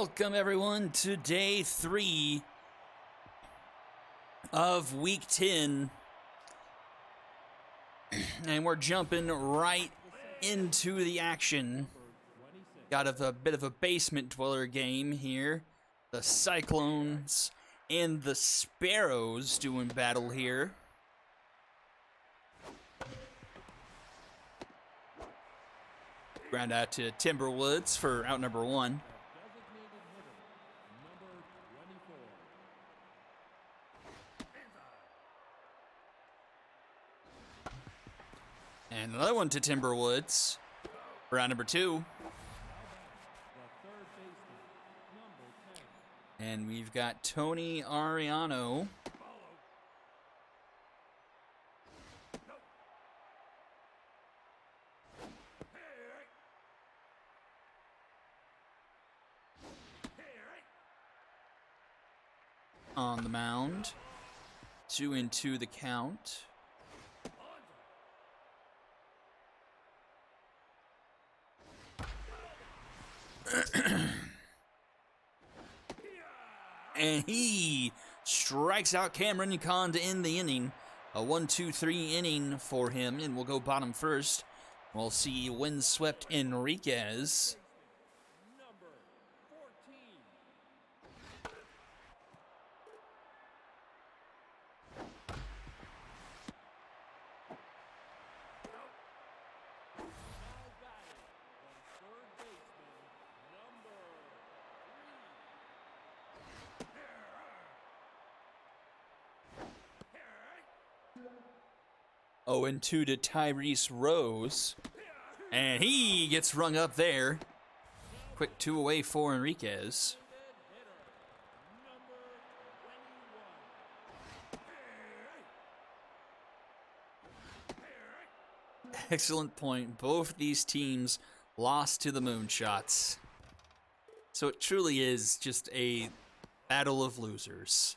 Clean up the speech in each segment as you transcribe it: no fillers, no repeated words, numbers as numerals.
Welcome everyone to day 3 of week 10. And we're jumping right into the action. Got a bit of a basement dweller game here. The Cyclones and the Sparrows doing battle here. Ground out to Timberwoods for out number 1. And another one to Timberwoods for round number 2. And we've got Tony Ariano. On the mound. 2-2 the count. And he strikes out Cameron Yukon to end the inning. A 1-2-3 inning for him, and we'll go bottom first. We'll see windswept Enriquez. Oh, and 2 to Tyrese Rose. And he gets rung up there. Quick 2 away for Enriquez. Excellent point. Both these teams lost to the Moonshots. So it truly is just a battle of losers.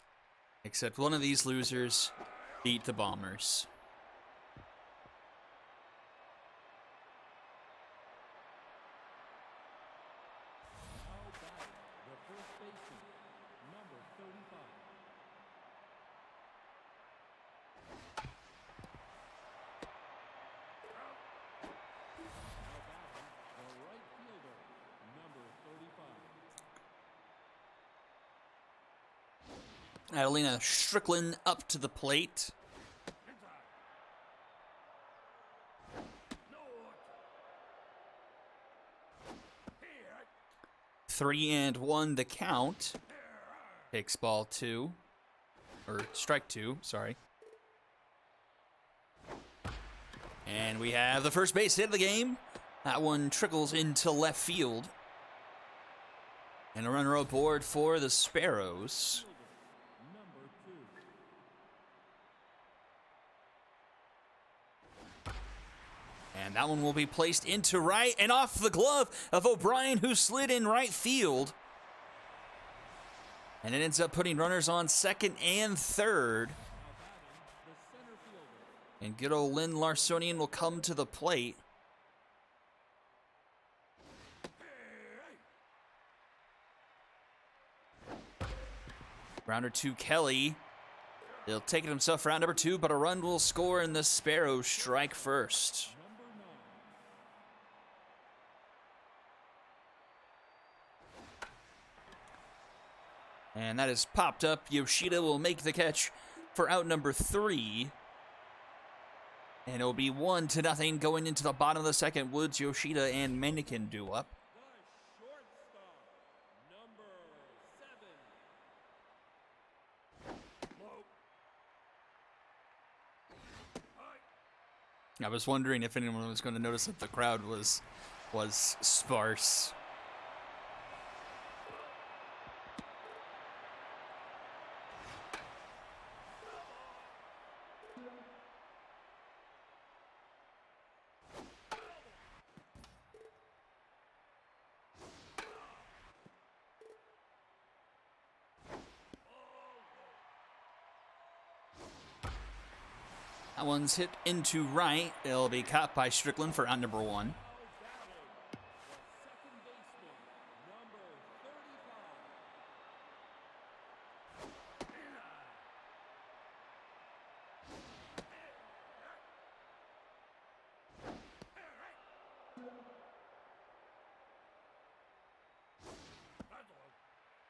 Except one of these losers beat the Bombers. Adelina Strickland up to the plate. Three and 1 the count. Takes ball 2. Or strike 2, sorry. And we have the first base hit of the game. That one trickles into left field. And a runner aboard for the Sparrows. And that one will be placed into right and off the glove of O'Brien, who slid in right field. And it ends up putting runners on second and third. And good old Lynn Larsonian will come to the plate. Rounder 2, Kelly. He'll take it himself for round number 2, but a run will score and the Sparrows strike first. And that is popped up. Yoshida will make the catch for out number 3. And it'll be 1-0 going into the bottom of the second. Woods, Yoshida, and Mannequin do up. I was wondering if anyone was going to notice that the crowd was sparse. That one's hit into right. It'll be caught by Strickland for out number 1.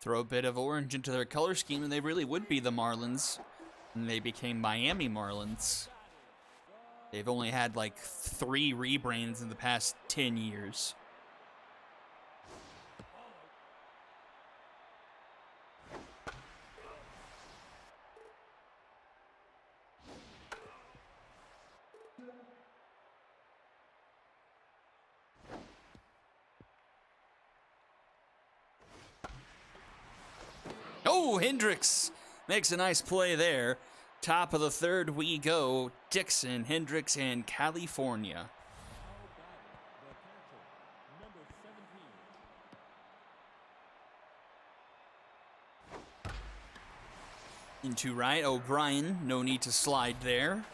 throw a bit of orange into their color scheme, and they really would be the Marlins. And they became Miami Marlins. They've only had like 3 rebrands in the past 10 years. Oh, Hendricks makes a nice play there. Top of the third we go. Dixon, Hendricks, and California. Into right, O'Brien. No need to slide there.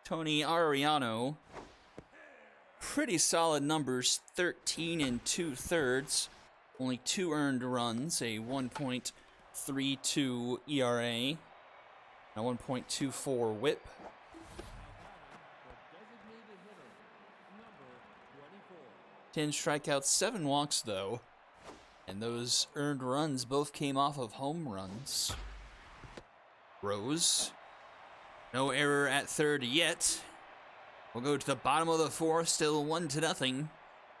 Tony Ariano. Pretty solid numbers, 13 2/3. Only 2 earned runs, a 1.32 ERA, and a 1.24 whip. 10 strikeouts, 7 walks though. And those earned runs both came off of home runs. Rose. No error at third yet. We'll go to the bottom of the 4th, still 1-0.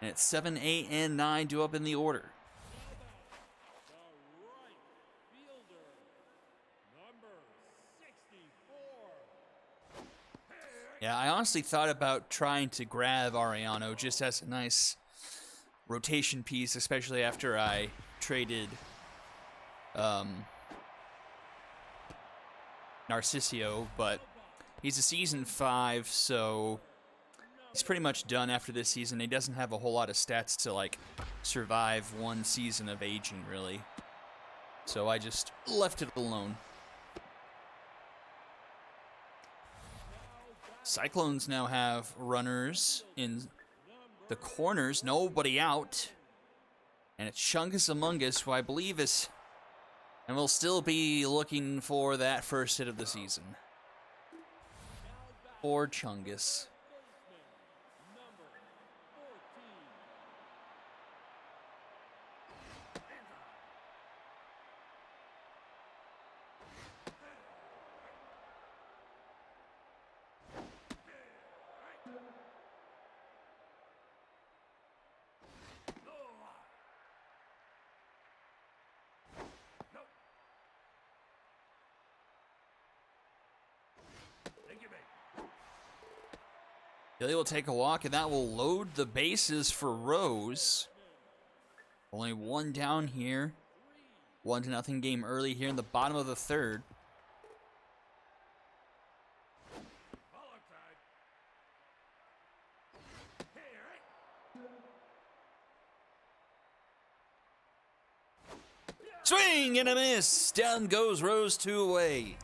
And it's 7, 8, and 9 due up in the order. Yeah, I honestly thought about trying to grab Ariano just as a nice rotation piece, especially after I traded Narcisio, but he's a season 5, so he's pretty much done after this season. He doesn't have a whole lot of stats to like survive 1 season of aging, really. So I just left it alone. Cyclones now have runners in the corners, nobody out. And it's Chungus Among Us, who I believe is, and will still be looking for that first hit of the season. For Chungus. Billy will take a walk, and that will load the bases for Rose. Only 1 down here. 1-0 game early here in the bottom of the 3rd. Swing and a miss. Down goes Rose, 2 away.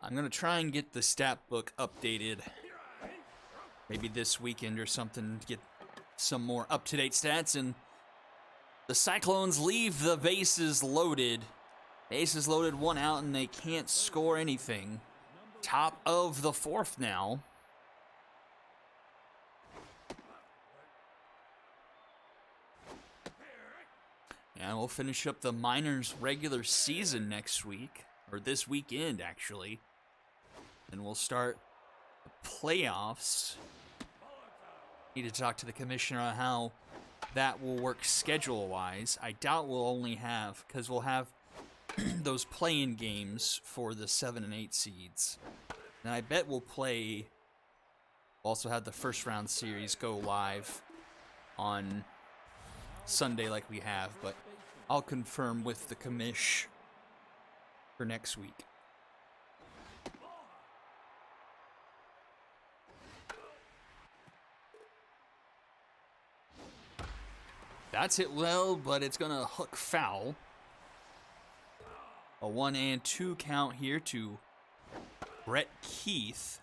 I'm going to try and get the stat book updated maybe this weekend or something to get some more up-to-date stats. And the Cyclones leave the bases loaded. Bases loaded, 1 out, and they can't score anything. Top of the 4th now. And we'll finish up the Miners regular season next week, or this weekend actually. And we'll start the playoffs. Need to talk to the commissioner on how that will work schedule-wise. I doubt we'll only have, because we'll have those play-in games for the 7 and 8 seeds. And I bet we'll also have the first round series go live on Sunday like we have, but I'll confirm with the commish for next week. That's hit well, but it's going to hook foul. A 1-2 count here to Brett Keith.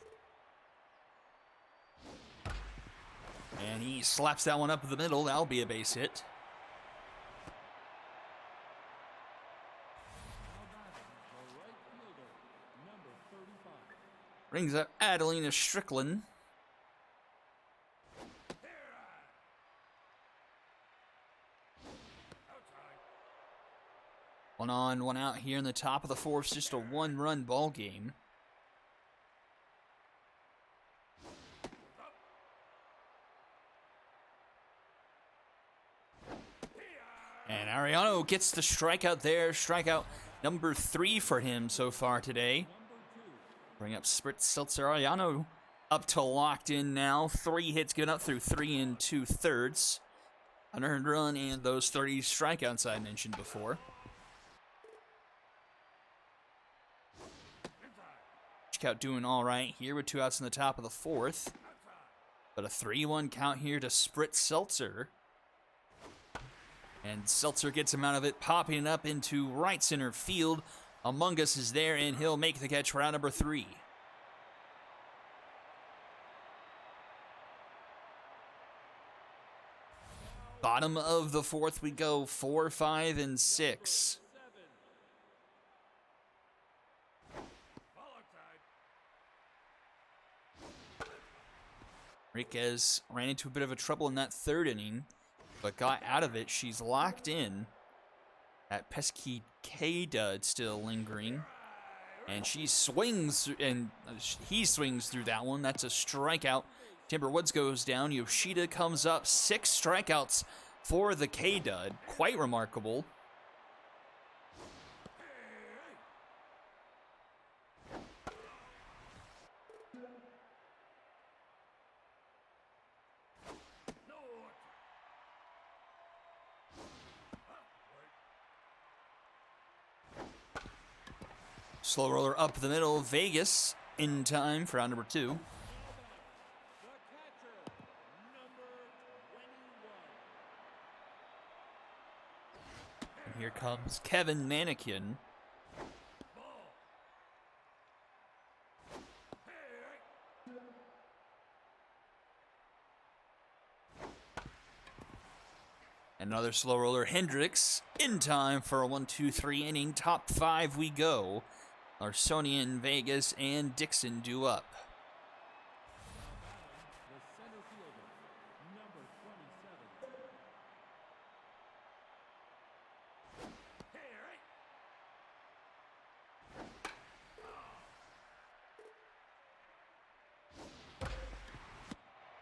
And he slaps that one up the middle. That'll be a base hit. Brings up Adelina Strickland. One on, one out here in the top of the fourth. Just a one-run ball game. And Ariano gets the strikeout there. Strikeout number 3 for him so far today. Bring up Spritz Seltzer. Ariano up to locked in now. 3 hits given up through 3 2/3. An earned run and those 30 strikeouts I mentioned before. Strikeout doing all right here with 2 outs in the top of the fourth. But a 3-1 count here to Spritz Seltzer. And Seltzer gets him out of it, popping it up into right center field. Among Us is there, and he'll make the catch for out number 3. Bottom of the fourth we go, 4, 5, and 6. Enriquez ran into a bit of a trouble in that 3rd inning, but got out of it. She's locked in. That pesky K-Dud still lingering. And she swings, and he swings through that one. That's a strikeout. Timber Woods goes down. Yoshida comes up. 6 strikeouts for the K-Dud. Quite remarkable. Slow roller up the middle. Vegas in time for round number 2. And here comes Kevin Manikin. Another slow roller. Hendricks in time for a 1-2-3 inning. Top 5 we go. Larsonian, Vegas, and Dixon due up.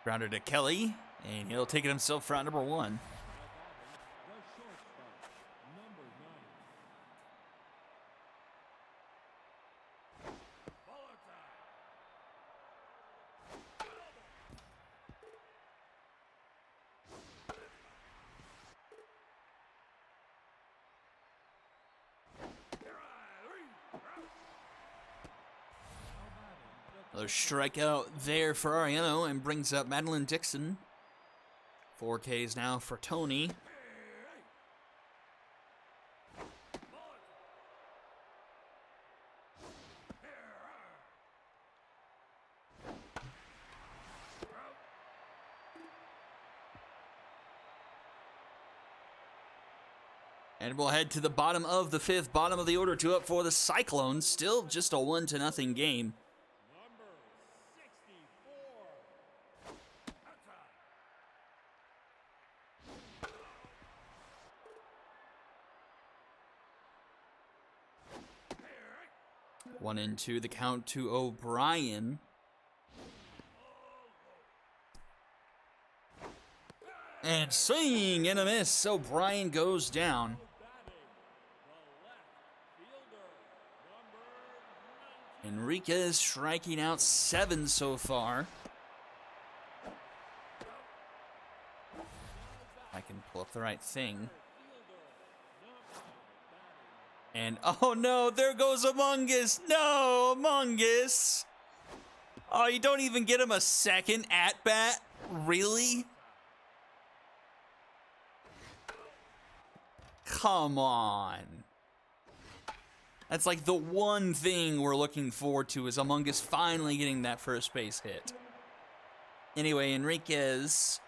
Grounder to Kelly, and he'll take it himself for round number 1. Another strikeout there for Ariano and brings up Madeline Dixon. 4 Ks now for Tony. And we'll head to the bottom of the 5th, bottom of the order, 2 up for the Cyclones. Still just a 1-0 game. One and 2, the count to O'Brien. And swing and a miss. O'Brien goes down. Enriquez striking out 7 so far. I can pull up the right thing. And, oh no, there goes Among Us. No, Among Us. Oh, you don't even get him a second at-bat? Really? Come on. That's like the one thing we're looking forward to, is Among Us finally getting that first base hit. Anyway, Enriquez,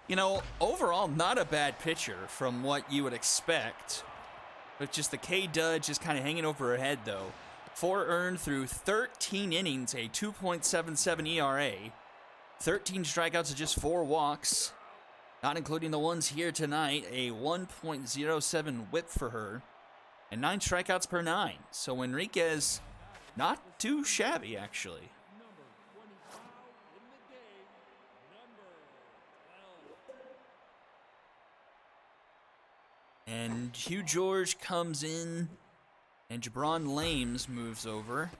you know, overall not a bad pitcher from what you would expect. But just the K-Dud just kind of hanging over her head, though. 4 earned through 13 innings, a 2.77 ERA. 13 strikeouts and just 4 walks. Not including the ones here tonight, a 1.07 whip for her. And 9 strikeouts per 9. So Enriquez, not too shabby, actually. And Hugh George comes in, and Jabron Lames moves over.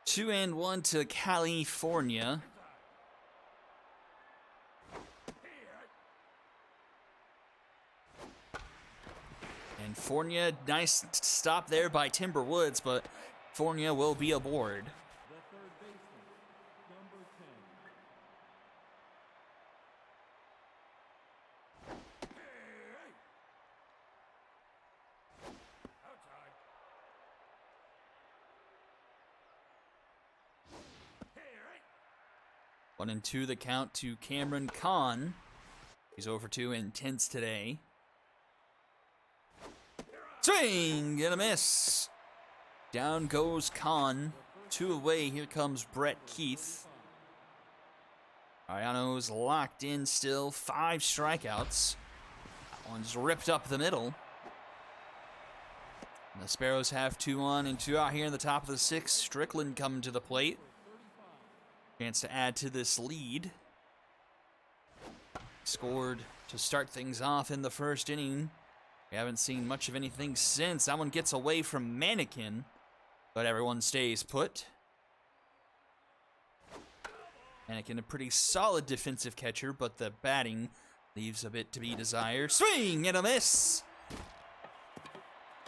Two and one to California. And Fornia, nice stop there by Timber Woods, but Fornia will be aboard. One and two the count to Cameron Kahn. He's over 2 intense today. Swing and a miss. Down goes Kahn. 2 away. Here comes Brett Keith. Ariano's locked in still. 5 strikeouts. That one's ripped up the middle. And the Sparrows have 2 on and 2 out here in the top of the 6th. Strickland coming to the plate. Chance to add to this lead. Scored to start things off in the first inning. We haven't seen much of anything since. That one gets away from Mannequin, but everyone stays put. Mannequin, a pretty solid defensive catcher, but the batting leaves a bit to be desired. Swing and a miss!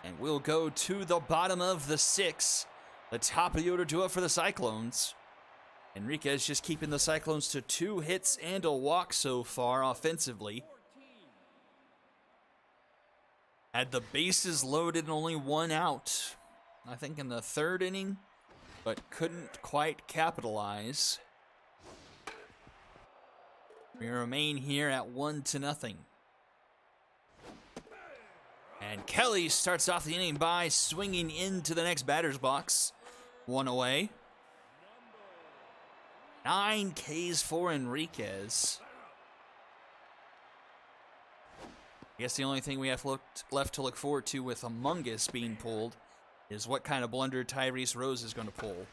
And we'll go to the bottom of the 6th. The top of the order duo for the Cyclones. Enriquez just keeping the Cyclones to 2 hits and a walk so far offensively. Had the bases loaded and only 1 out, I think in the 3rd inning, but couldn't quite capitalize. We remain here at 1-0. And Kelly starts off the inning by swinging into the next batter's box. 1 away. 9 Ks for Enriquez. I guess the only thing we have left to look forward to with Among Us being pulled is what kind of blunder Tyrese Rose is going to pull.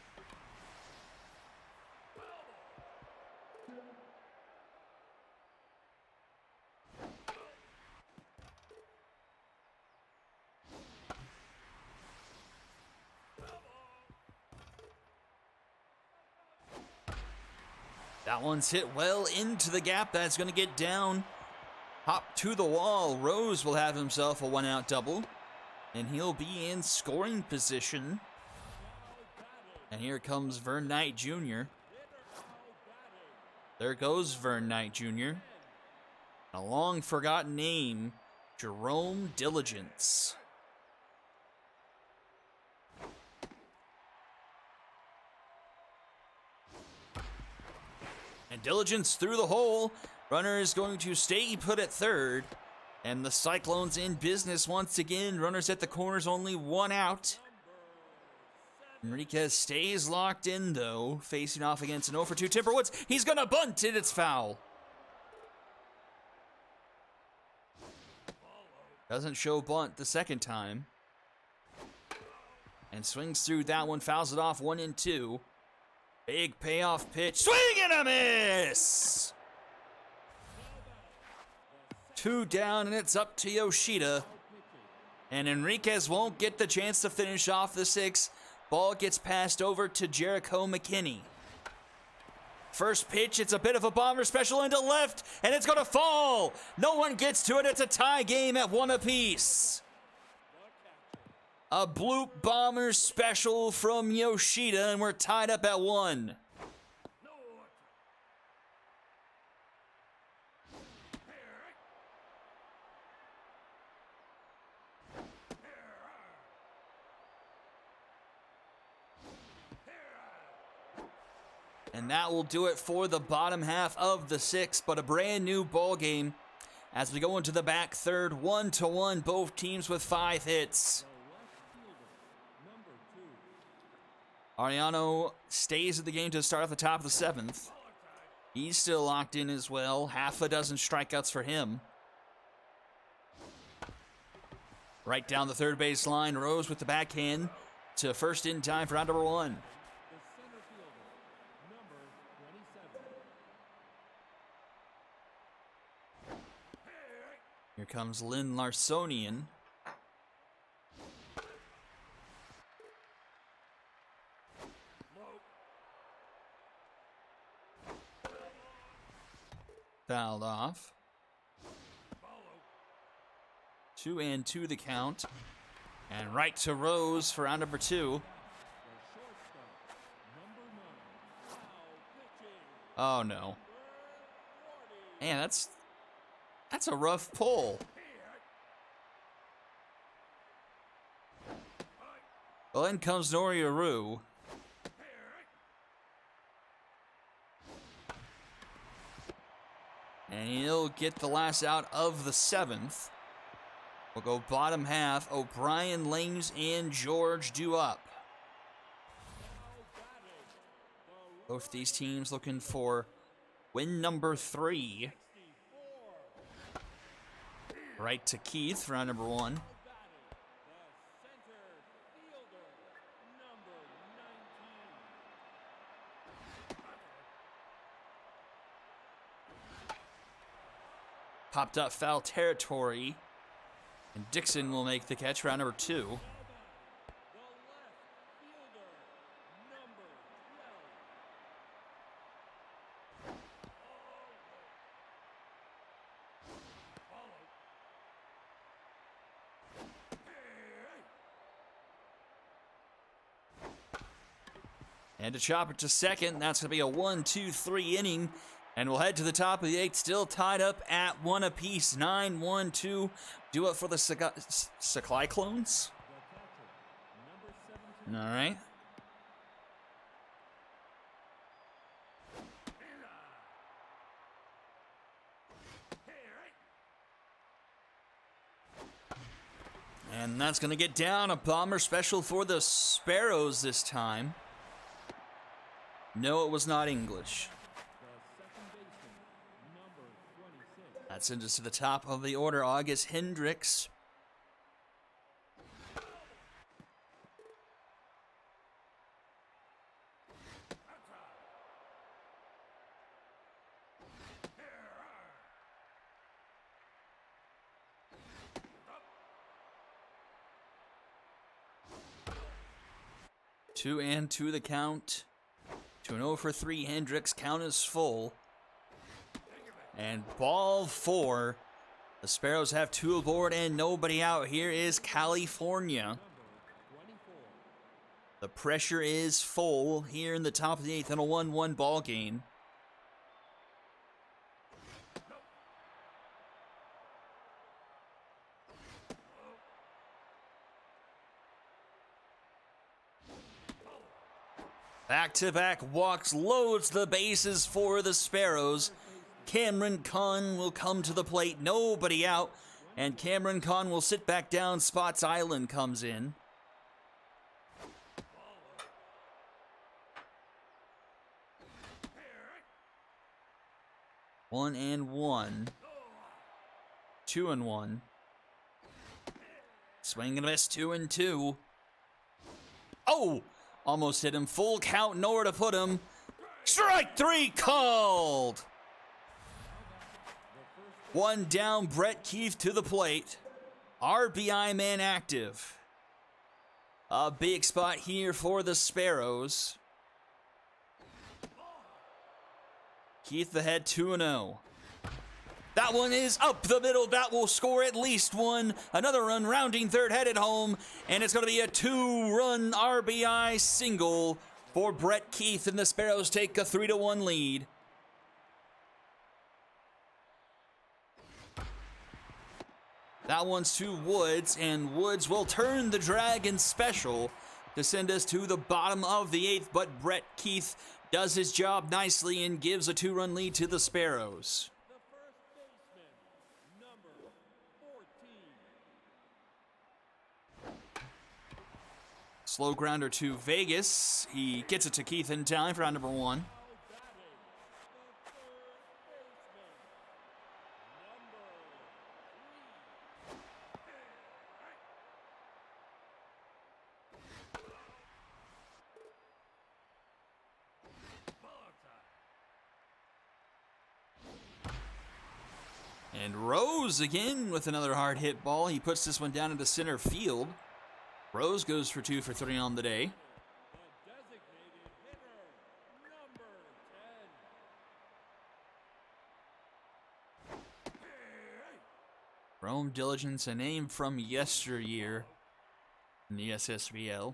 That one's hit well into the gap. That's going to get down. Hop to the wall. Rose will have himself a 1-out double. And he'll be in scoring position. And here comes Vern Knight Jr. There goes Vern Knight Jr. A long forgotten name, Jerome Diligence. And Diligence through the hole. Runner is going to stay put at 3rd. And the Cyclones in business once again. Runners at the corners, only 1 out. Enriquez stays locked in, though, facing off against an 0-for-2 Timber Woods. He's going to bunt it. It's foul. Doesn't show bunt the second time. And swings through that one, fouls it off 1-2. Big payoff pitch. Swing and a miss! 2 down, and it's up to Yoshida. And Enriquez won't get the chance to finish off the 6th. Ball gets passed over to Jericho McKinney. First pitch, it's a bit of a bomber special into left, and it's going to fall. No one gets to it. It's a tie game at 1 apiece. A Bloop Bomber special from Yoshida, and we're tied up at 1. And that will do it for the bottom half of the 6th, but a brand new ball game as we go into the back third, 1-1, both teams with 5 hits. Ariano stays at the game to start off the top of the 7th. He's still locked in as well. Half a dozen strikeouts for him. Right down the third base line, Rose with the backhand to first in time for round number 1. Here comes Lynn Larsonian. Fouled off. 2-2 the count. And right to Rose for round number 2. Oh no. Man, that's a rough pull. Well, in comes Norioru. And he'll get the last out of the 7th. We'll go bottom half. O'Brien, Lames, and George due up. Both these teams looking for win number 3. Right to Keith for round number 1. Popped up foul territory. And Dixon will make the catch, round number 2. And to chop it to second, that's going to be a 1-2-3 inning. And we'll head to the top of the 8th, still tied up at 1 apiece. 9-1-2. Do it for the Sakai clones. All right. And that's going to get down. A bomber special for the Sparrows this time. No, it was not English. That sends us to the top of the order. August Hendricks. Two and two the count. 2-0 for 3. Hendricks. Count is full. And ball 4. The Sparrows have 2 aboard and nobody out. Here is California. The pressure is full here in the top of the 8th in a 1-1 ball game. Back-to-back walks, loads the bases for the Sparrows. Cameron Kahn will come to the plate, nobody out, and Cameron Kahn will sit back down. Spots Island comes in. One and one. 2-1. Swing and a miss, 2-2. Oh! Almost hit him. Full count, nowhere to put him. Strike 3 called. 1 down, Brett Keith to the plate. RBI man active. A big spot here for the Sparrows. Keith ahead 2-0. That one is up the middle. That will score at least one. Another run, rounding third, headed home. And it's going to be a 2-run RBI single for Brett Keith, and the Sparrows take a 3-1 lead. That one's to Woods, and Woods will turn the Dragon special to send us to the bottom of the 8th, but Brett Keith does his job nicely and gives a 2-run lead to the Sparrows. The first baseman, number 14. Slow grounder to Vegas. He gets it to Keith in time for round number 1. And Rose again with another hard hit ball. He puts this one down into center field. Rose goes for 2 for 3 on the day. The designated hitter, number 10. Rome Diligence, a name from yesteryear in the Ssbl.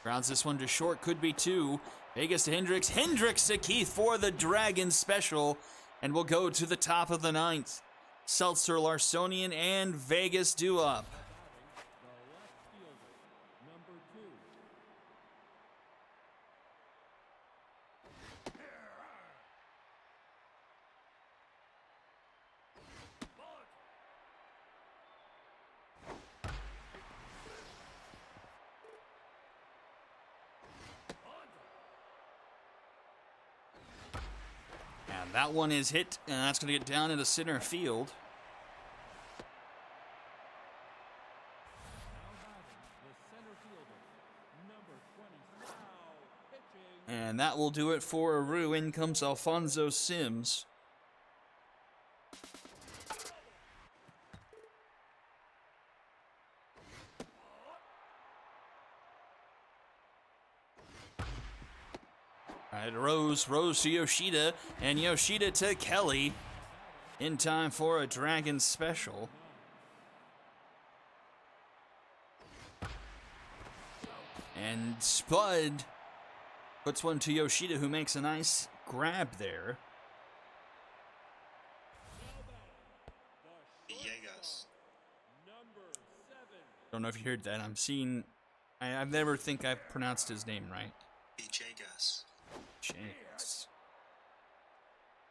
Grounds this one to short, could be 2. Vegas to Hendricks. Hendricks to Keith for the Dragon special. And we'll go to the top of the 9th. Seltzer, Larsonian, and Vegas due up. The left fielder, number 2. And that one is hit, and that's going to get down into center field. And that will do it for Aru. In comes Alfonso Sims. All right, Rose to Yoshida, and Yoshida to Kelly. In time for a Dragon special. And Spud puts one to Yoshida, who makes a nice grab there. Villegas. Don't know if you heard that. I never think I've pronounced his name right. Villegas. Chance.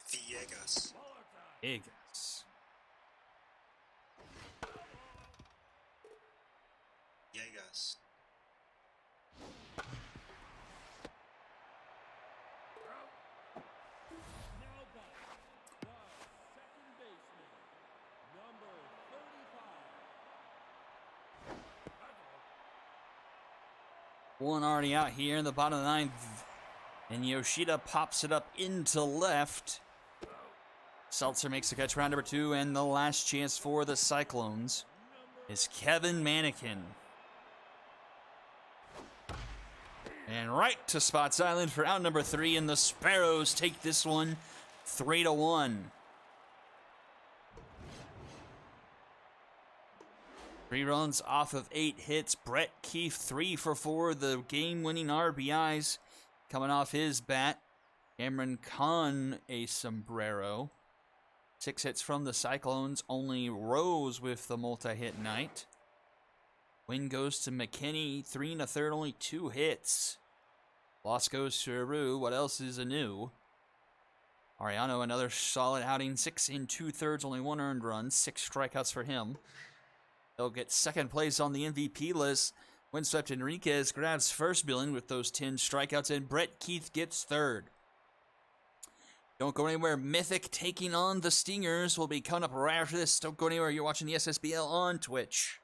Villegas. Vegas. Villegas. One already out here in the bottom of the 9th. And Yoshida pops it up into left. Seltzer makes the catch, round number 2, and the last chance for the Cyclones is Kevin Mannequin. And right to Spots Island for out number 3, and the Sparrows take this one 3-1. 3 runs off of 8 hits. Brett Keith 3 for 4, the game-winning RBIs coming off his bat. Cameron Khan a sombrero. 6 hits from the Cyclones. Only Rose with the multi-hit night. Win goes to McKinney. 3 1/3, only 2 hits. Loss goes to Aru. What else is anew? Ariano, another solid outing. 6 2/3, only 1 earned run. 6 strikeouts for him. They'll get second place on the MVP list. Windswept Enriquez grabs first billing with those 10 strikeouts, and Brett Keith gets third. Don't go anywhere. Mythic taking on the Stingers will be coming up right after this. Don't go anywhere. You're watching the Ssbl on Twitch.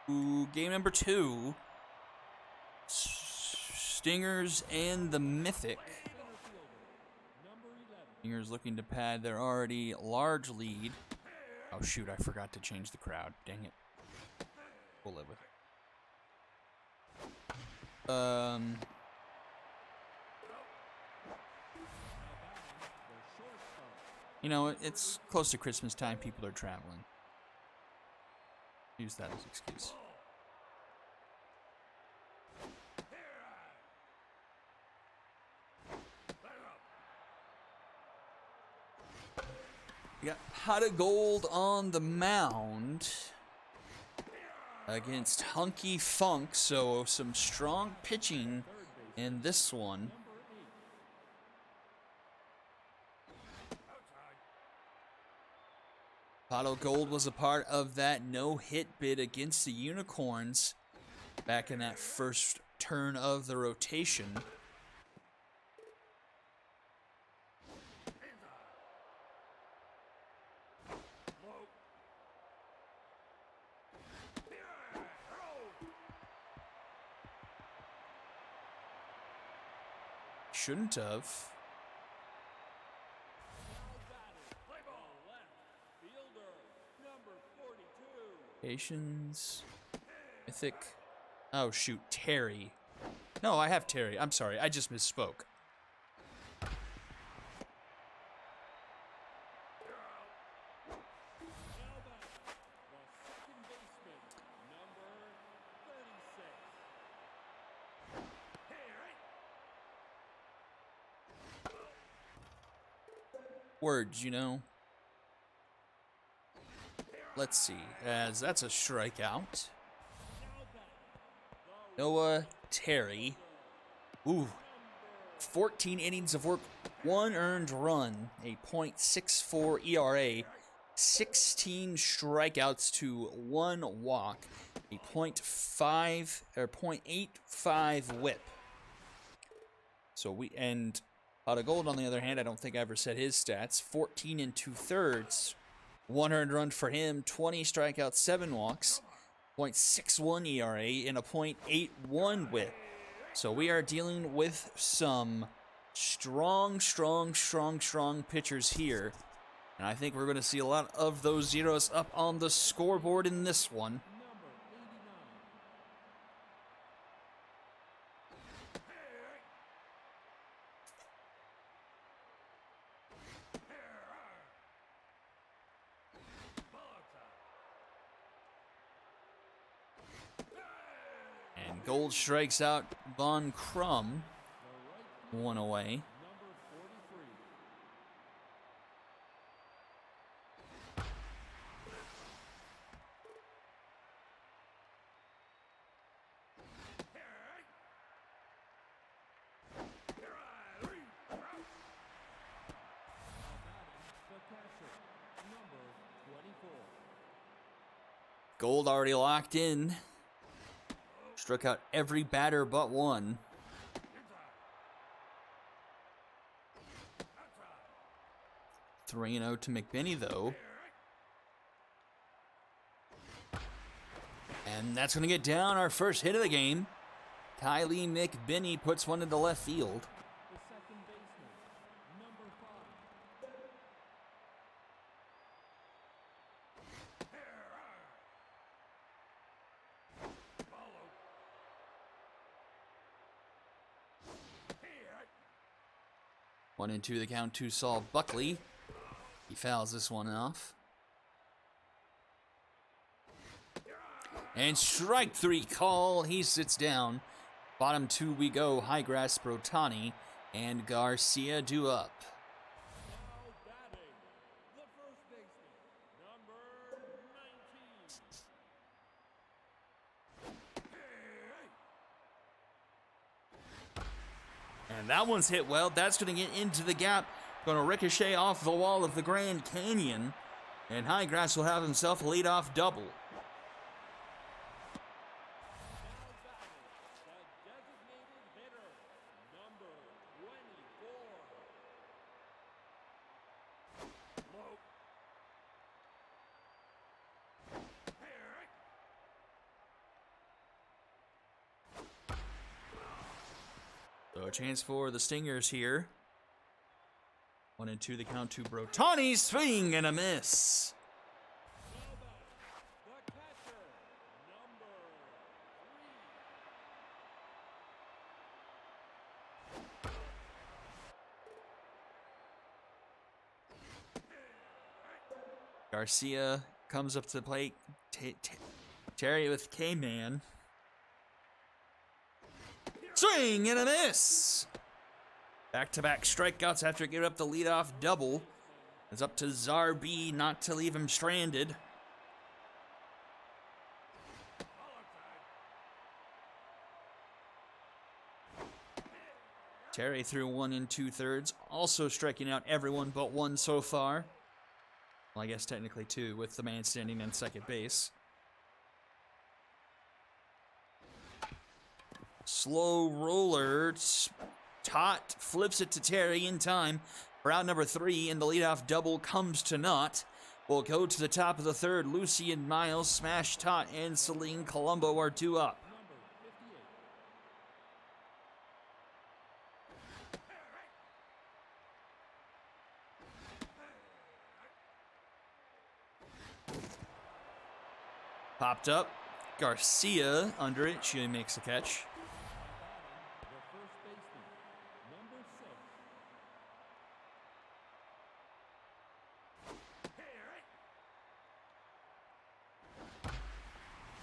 game number 2. Stingers and the Mythic. Stingers looking to pad their already large lead. Oh shoot, I forgot to change the crowd. Dang it. We'll live with it. You know, it's close to Christmas time. People are traveling. Use that as an excuse. We got Pot of Gold on the mound against Hunky Funk, so some strong pitching in this one. Pot of Gold was a part of that no-hit bid against the Unicorns back in that first turn of the rotation. Shouldn't have. Patience. Mythic. Oh shoot, Terry. No, I have Terry. I'm sorry, I just misspoke. Words, you know. Let's see, as that's a strikeout. Noah Terry. Ooh. 14 innings of work, 1 earned run, a .64 ERA, 16 strikeouts to 1 walk, a .85 whip. So Pot of Gold, on the other hand, I don't think I ever said his stats. 14 2/3. 1 earned run for him, 20 strikeouts, 7 walks, .61 ERA, and a .81 whip. So we are dealing with some strong pitchers here. And I think we're going to see a lot of those zeros up on the scoreboard in this one. Gold strikes out Von Crum. 1 away. Gold already locked in. Struck out every batter but one. (3-0) to McBinney, though. And that's going to get down our first hit of the game. Kylie McBinney puts one into left field. One and two the count to Saul Buckley. He fouls this one off. And strike 3 call. He sits down. Bottom 2 we go. Highgrass, Brotani, and Garcia due up. And that one's hit well. That's going to get into the gap. Going to ricochet off the wall of the Grand Canyon. And Highgrass will have himself a leadoff double. chance for the Stingers here. 1 and 2 the count to Brotani. Swing and a miss. The catcher, number 3. Garcia comes up to the plate. Terry with K-Man. Swing and a miss. Back-to-back strikeouts after giving up the leadoff double. It's up to Ssbl not to leave him stranded. Terry threw 1 2/3, also striking out everyone but one so far. Well, I guess technically 2 with the man standing on second base. Slow roller. Tot flips it to Terry in time for out number 3, and the leadoff double comes to naught. We'll go to the top of the third. Lucy and Miles, Smash Tot, and Celine Colombo are 2 up. Popped up. Garcia under it. She makes a catch. The first baseman, number 6.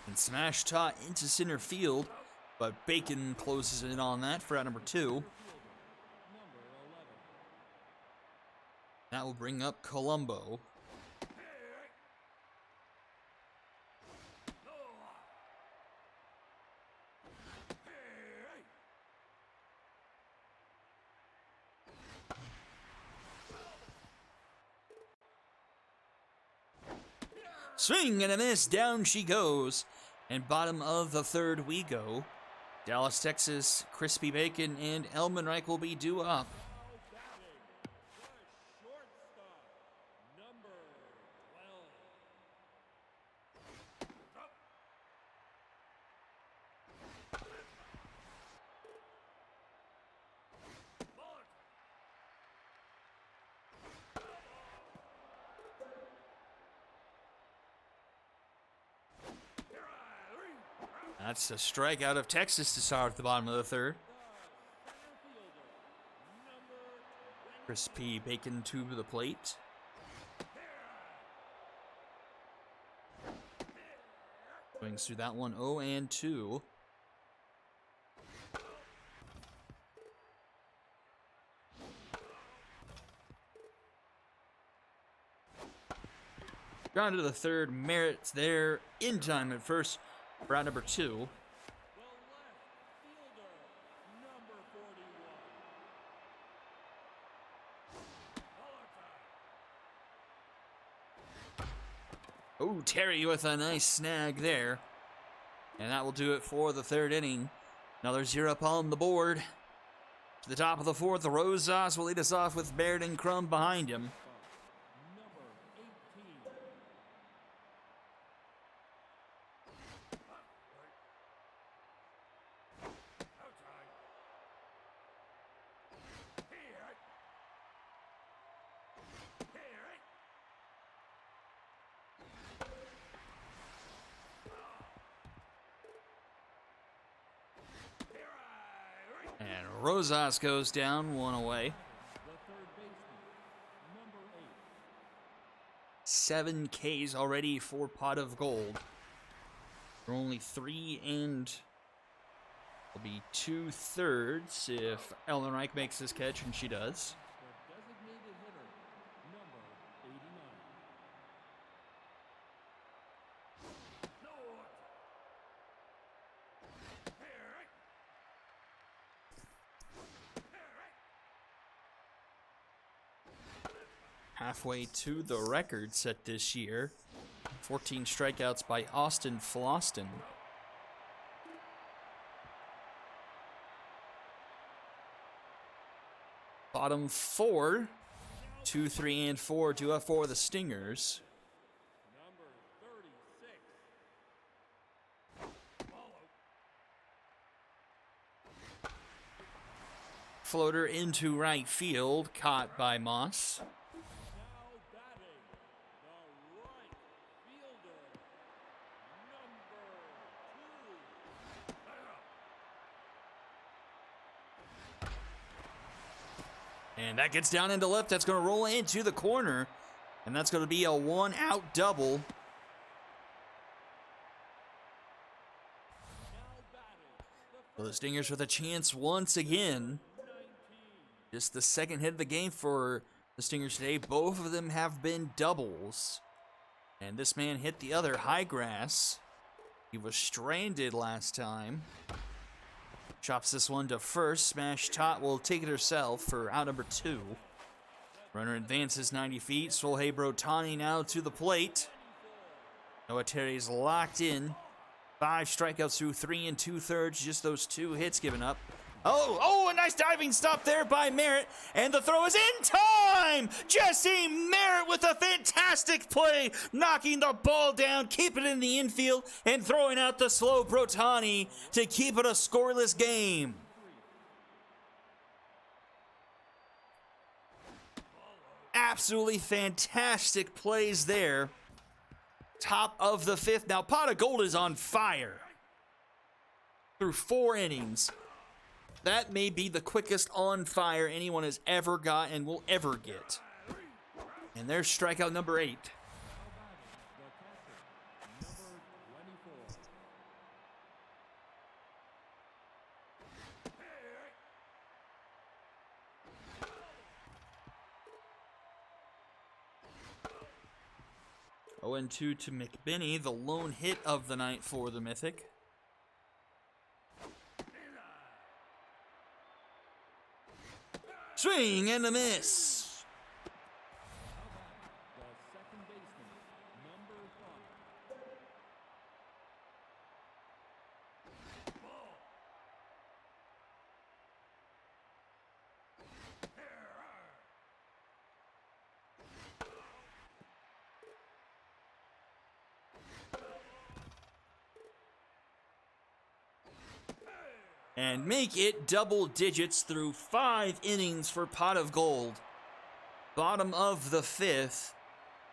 And Smash Tot into center field, but Bacon closes in on that for out number 2. Number 11. That will bring up Colombo. Swing and a miss, down she goes. And bottom of the third we go. Dallas, Texas, Crispy Bacon, and Elman Reich will be due up. The shortstop, number 12. That's a strikeout of Texas to start at the bottom of the third. Crispy Bacon to the plate. Swings through that one, 0 and 2. Ground to the third, Merritt's there in time at first. Round number 2. The left fielder, number 41. Oh, Terry with a nice snag there. And that will do it for the third inning. Another 0 up on the board. To the top of the fourth, the Rosas will lead us off with Baird and Crum behind him. Number 18. And Rosas goes down, 1 away. The third baseman, number 8. 7 Ks already for Pot of Gold. We're only 3 and will be 2/3 if Ellen Reich makes this catch, and she does. The designated hitter, number 89. Halfway to the record set this year. 14 strikeouts by Austin Floston. Bottom 4, 2, 3, and 4 due up for the Stingers. Number 36. floater into right field, caught by Moss. Now batting, the right fielder, number 2. And that gets down into left. That's going to roll into the corner. And that's going to be a 1-out double. Now batting, So the Stingers with a chance once again. 19. Just the second hit of the game for the Stingers today. Both of them have been doubles. And this man hit the other high grass. He was stranded last time. Chops this one to first. Smash Tot will take it herself for out number 2. Runner advances 90 feet. Shohei Ohtani now to the plate. Noah Terry's locked in. 5 strikeouts through 3 2/3. Just those 2 hits given up. Oh, a nice diving stop there by Merritt. And the throw is in time! Jesse Merritt with a fantastic play, knocking the ball down, keeping it in the infield, and throwing out the slow Ohtani to keep it a scoreless game. Absolutely fantastic plays there. Top of the 5th. Now, Pot of Gold is on fire. Through 4 innings. That may be the quickest on fire anyone has ever got and will ever get. And there's strikeout number 8. Oh, and 2 to McBinney, the lone hit of the night for the Mythic. Swing and a miss. The second baseman, number 5. And make it double digits through 5 innings for Pot of Gold. Bottom of the 5th,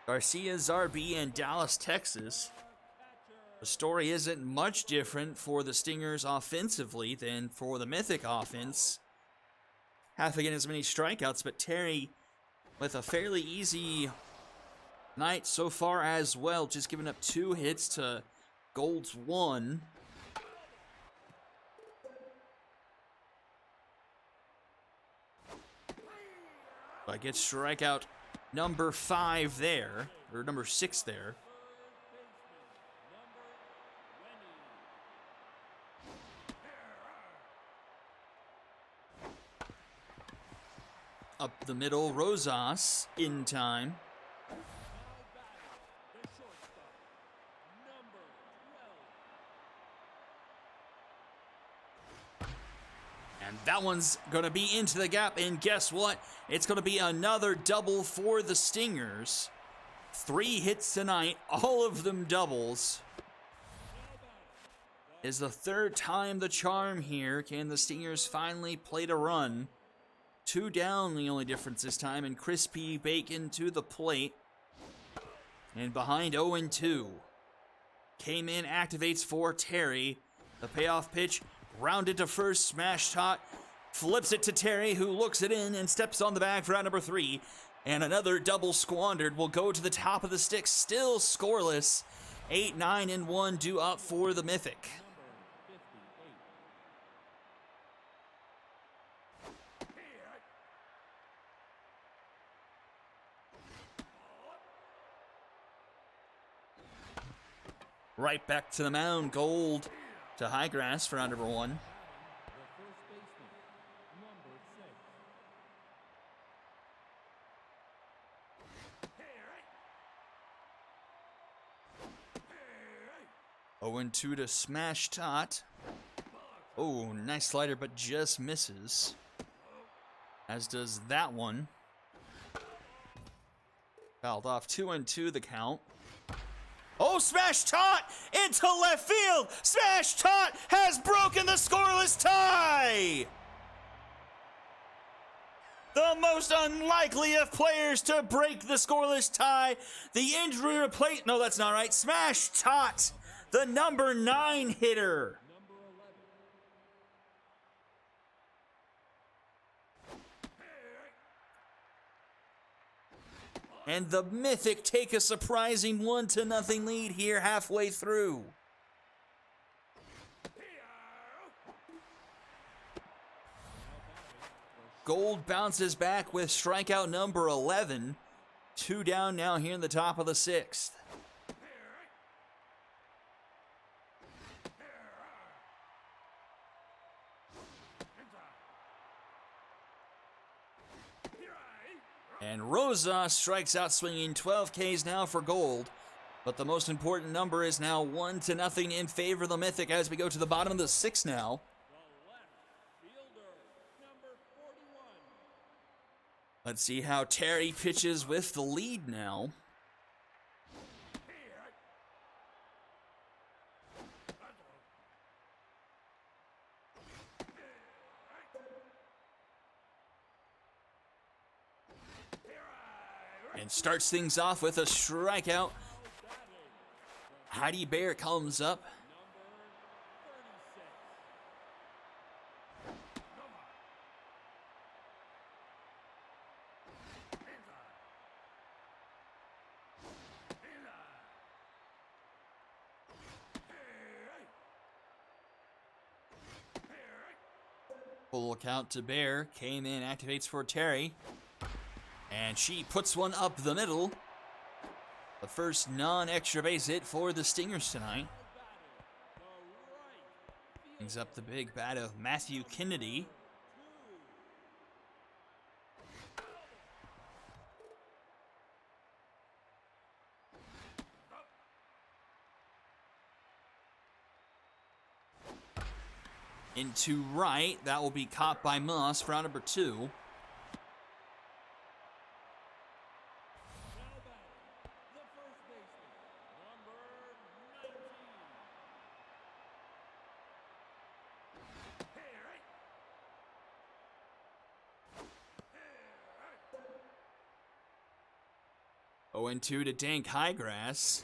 Garcia, Zarbi, and Dallas, Texas. The story isn't much different for the Stingers offensively than for the Mythic offense. Half again as many strikeouts, but Terry with a fairly easy night so far as well, just giving up 2 hits to Gold's 1. But gets strikeout number 5 there, or number 6 there. Up the middle, Rosas in time. And that one's going to be into the gap, and guess what? It's going to be another double for the Stingers. 3 hits tonight, all of them doubles. Is the 3rd time the charm here. Can the Stingers finally plate a run? 2 down, the only difference this time, and Crispy Bacon to the plate. And behind 0-2. Came in, activates for Terry. The payoff pitch. Rounded to first, Smash Tot, flips it to Terry, who looks it in and steps on the bag for out number 3. And another double squandered will go to the top of the stick, still scoreless. 8, 9, and 1 due up for the Mythic. Right back to the mound, Gold to high grass for out number 1. The first baseman, number 6. 0-2 to Smash Tot. Oh, nice slider, but just misses. As does that one. Fouled off. 2-2 the count. Oh, Smash Tot into left field. Smash Tot has broken the scoreless tie. most unlikely of players to break the scoreless tie. The injury replace. No, that's not right. Smash Tot, the number 9 hitter. And the Mythic take a surprising 1-0 lead here halfway through. Gold bounces back with strikeout number 11. 2 down now here in the top of the 6th. And Rosa strikes out swinging 12 Ks now for Gold. But the most important number is now 1-0 in favor of the Mythic as we go to the bottom of the 6th now. Let's see how Terry pitches with the lead now. And starts things off with a strikeout. Heidi Bear comes up. Full count to Bear. Came in, activates for Terry. And she puts one up the middle. The first non-extra base hit for the Stingers tonight. Brings up the big bat of Matthew Kennedy. Into right, that will be caught by Moss for out number 2. Oh, and 2 to Dank Highgrass.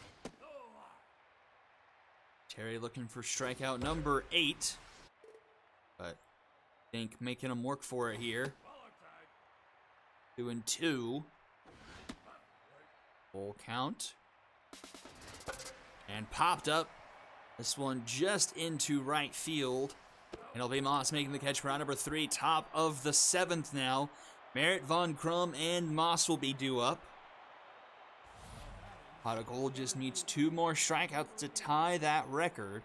Terry looking for strikeout number 8. But Dank making him work for it here. 2-2. Full count. And popped up. This one just into right field. And it'll be Moss making the catch for round number 3. Top of the 7th now. Merritt, Von Crum, and Moss will be due up. Pot of Gold just needs 2 more strikeouts to tie that record.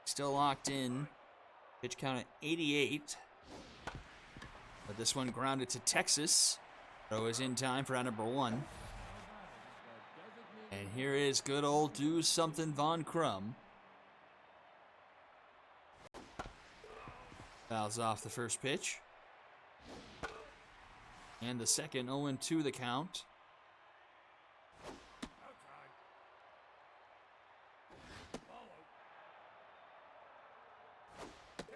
Still locked in. Pitch count at 88. But this one grounded to Texas. Throw is in time for round number 1. And here is good old do something Von Crum. Fouls off the first pitch. And the second, 0-2 the count.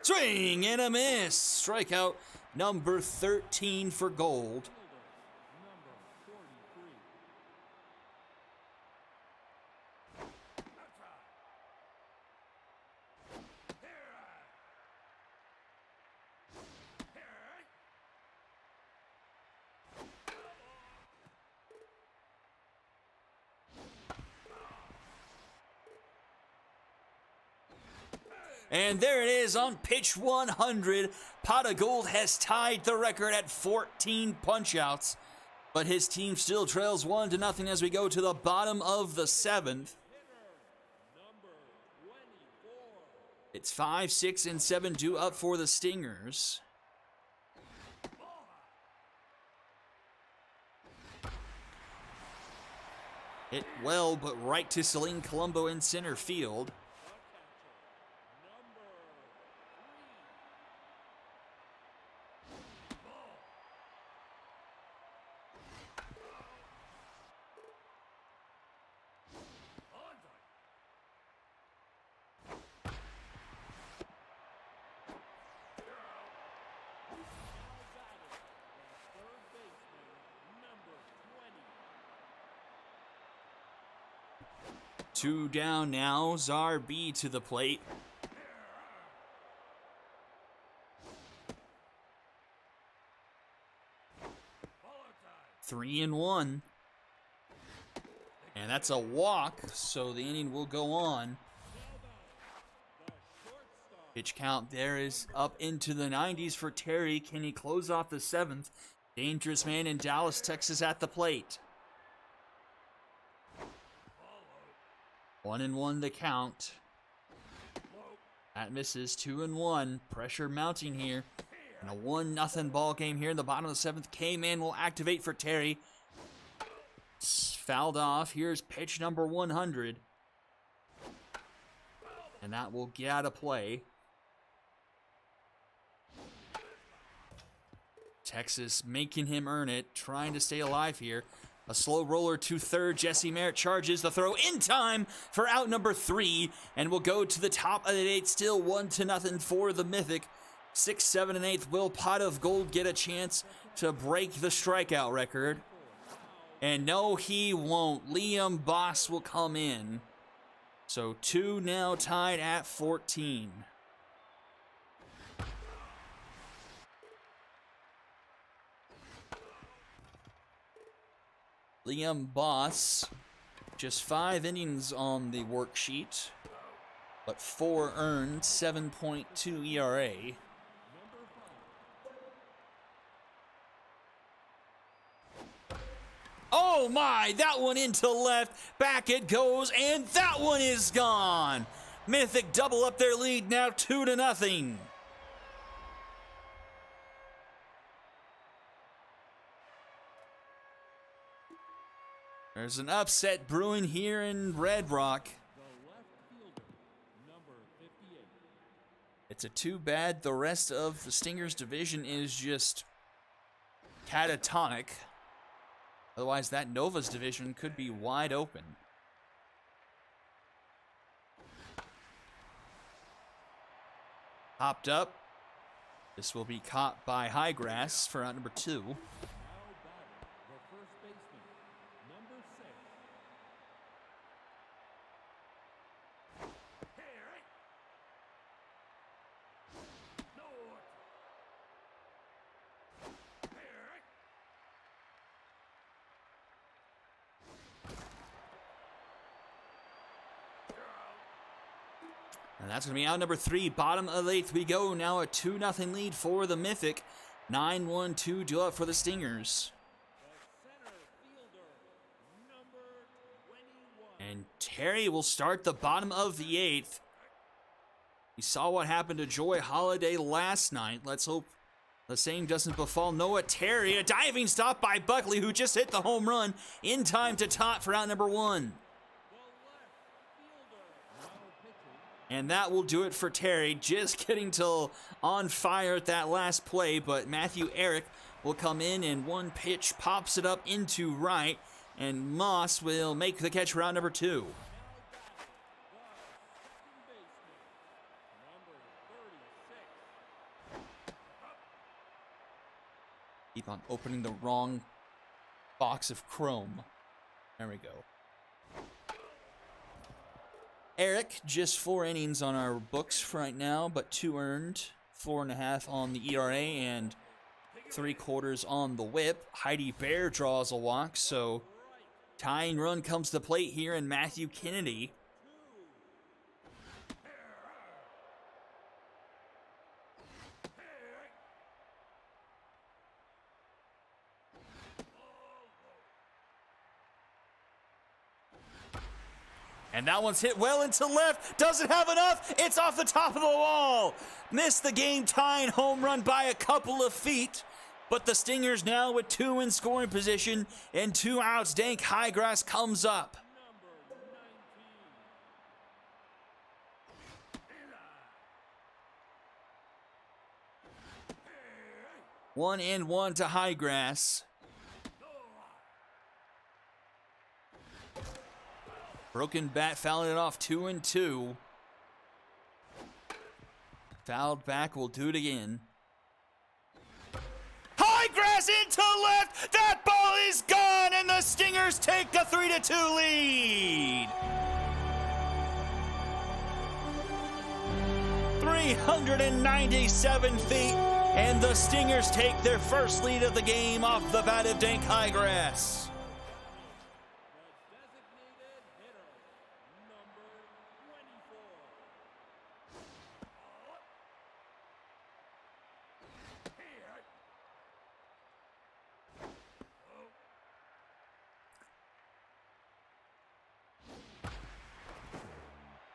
Swing and a miss. Strikeout number 13 for Gold. And there it is on pitch 100. Pot of Gold has tied the record at 14 punch-outs. But his team still trails 1-0 as we go to the bottom of the 7th. It's 5, 6, and 7 due up for the Stingers. Hit well, but right to Celine Colombo in center field. 2 down now. Ssbl to the plate. Follow time. 3-1. And that's a walk, so the inning will go on. The shortstop. Pitch count there is up into the 90s for Terry. Can he close off the 7th? Dangerous man in Dallas, Texas at the plate. 1-1 the count. That misses. 2-1. Pressure mounting here. And a 1-0 ball game here in the bottom of the 7th. K-Man will activate for Terry. Fouled off. Here's pitch number 100. And that will get out of play. Texas making him earn it, trying to stay alive here. A slow roller to third. Jesse Merritt charges the throw in time for out number 3, and will go to the top of the 8th. Still 1-0 for the Mythic. 6th, 7th, and 8th. Will Pot of Gold get a chance to break the strikeout record? And no, he won't. Liam Boss will come in. So 2 now tied at 14. Liam Boss, just 5 innings on the worksheet, but 4 earned, 7.2 ERA. Oh my, that one into left, back it goes, and that one is gone. Mythic double up their lead now 2-0. There's an upset brewing here in Red Rock. The left fielder, number 58. It's a too bad the rest of the Stingers division is just catatonic. Otherwise, that Nova's division could be wide open. Hopped up. This will be caught by Highgrass for out number 2. Now batting, the first baseman, number 6. And that's going to be out number 3. Bottom of the 8th we go. Now a 2-0 lead for the Mythic. 9-1-2 due up for the Stingers. The center fielder, number 21. And Terry will start the bottom of the 8th. We saw what happened to Joy Holiday last night. Let's hope the same doesn't befall Noah Terry. A diving stop by Buckley, who just hit the home run in time to top for out number 1. The left fielder, now pitching. And that will do it for Terry. Just getting till on fire at that last play, but Matthew Eric will come in and one pitch pops it up into right, and Moss will make the catch for out number 2. Now batting, the second baseman, number 36. Keep on opening the wrong box of Chrome. There we go. Eric, just 4 innings on our books for right now, but 2 earned, 4.5 on the ERA, and 3/4 on the whip. Heidi Bear draws a walk, so tying run comes to the plate here, and Matthew Kennedy. And that one's hit well into left. Doesn't have enough. It's off the top of the wall. Missed the game tying home run by a couple of feet. But the Stingers now with 2 in scoring position and 2 outs. Dank Highgrass comes up. Number 19. 1-1 to Highgrass. Broken bat fouling it off 2-2. Fouled back, will do it again. Highgrass into left. That ball is gone, and the Stingers take the 3-2 lead. 397 feet, and the Stingers take their first lead of the game off the bat of Dank High Grass. The designated hitter, number 24.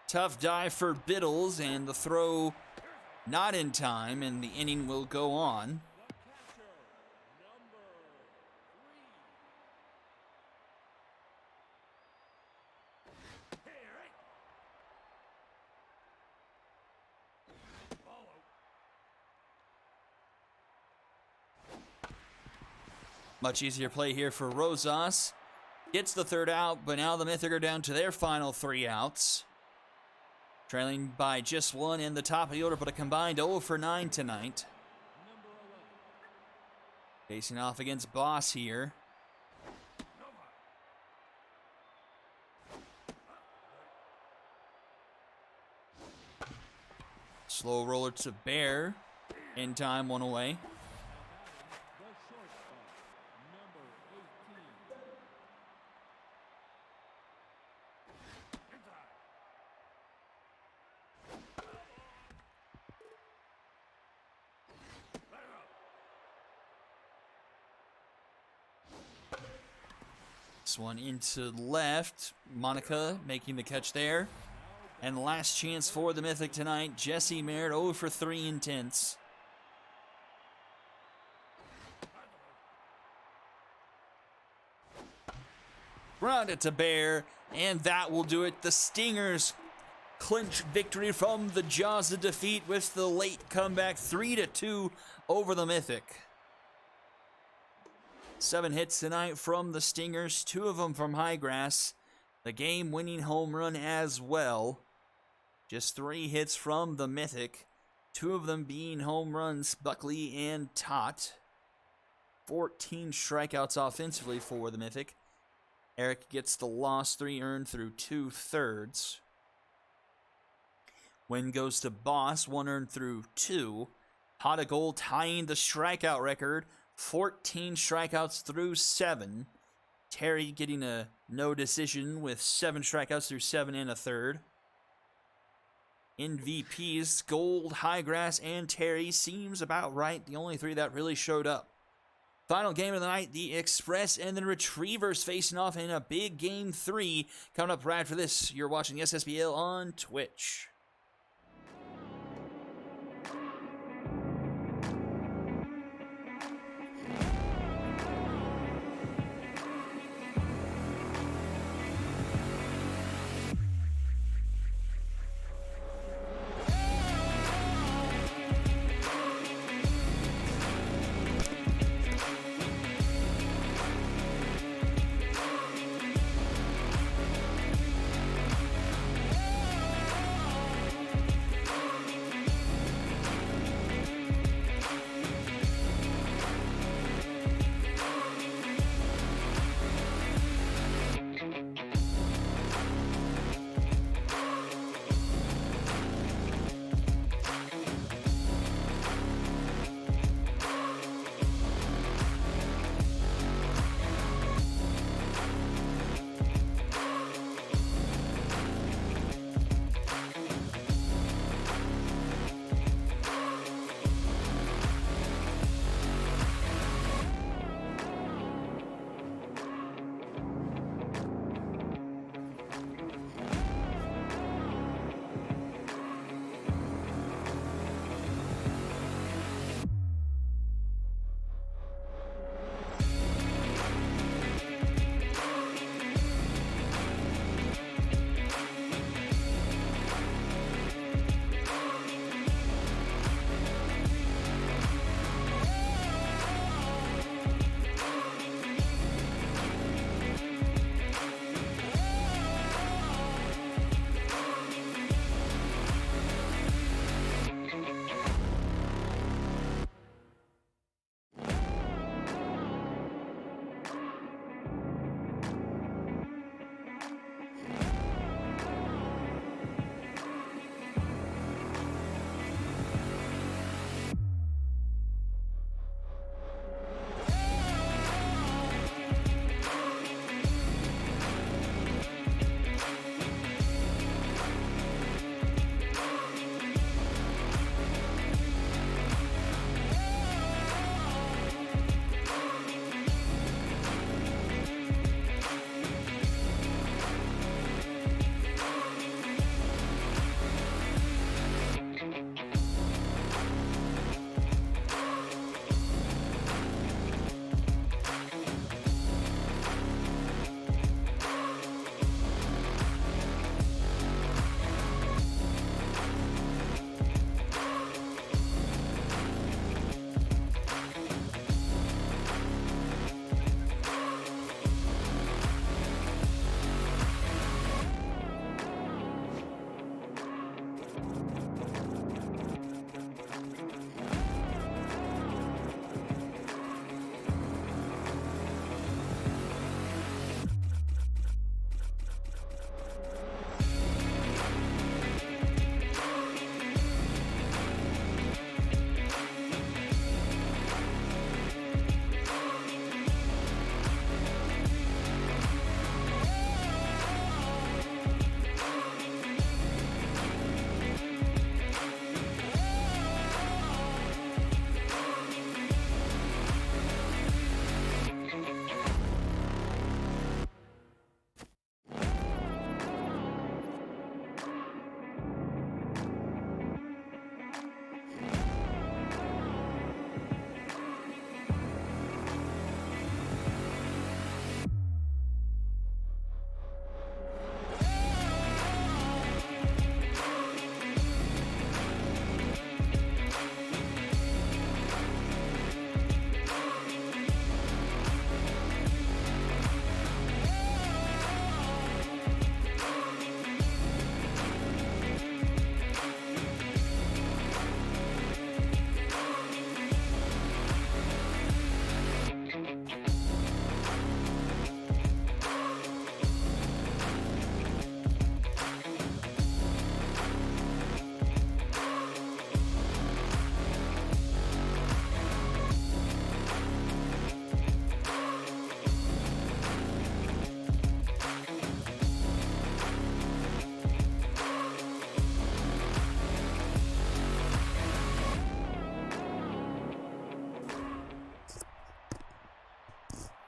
Tough dive for Biddles, and the throw not in time, and the inning will go on. The catcher, number 3. Much easier play here for Rosas. Gets the third out, but now the Mythic are down to their final 3 outs. Trailing by just 1 in the top of the order, but a combined 0 for 9 tonight. Number 11. Facing off against Boss here. Slow roller to Bear. In time, 1 away. The shortstop, number 18. This one into left. Monica making the catch there. And last chance for the Mythic tonight. Jesse Merritt 0 for 3 intense. Grounded to Bear, and that will do it. The Stingers clinch victory from the jaws of defeat with the late comeback 3-2 over the Mythic. 7 hits tonight from the Stingers, 2 of them from High Grass. The game-winning home run as well. Just 3 hits from the Mythic, 2 of them being home runs, Buckley and Tot. 14 strikeouts offensively for the Mythic. Eric gets the loss, 3 earned through 2/3. Win goes to Boss, 1 earned through 2. Pot of gold tying the strikeout record, 14 strikeouts through 7. Terry getting a no decision with 7 strikeouts through 7 1/3. MVPs, Gold, High Grass, and Terry seems about right. The only 3 that really showed up. Final game of the night, the Express and the Retrievers facing off in a big game 3. Coming up right after this, you're watching the Ssbl on Twitch.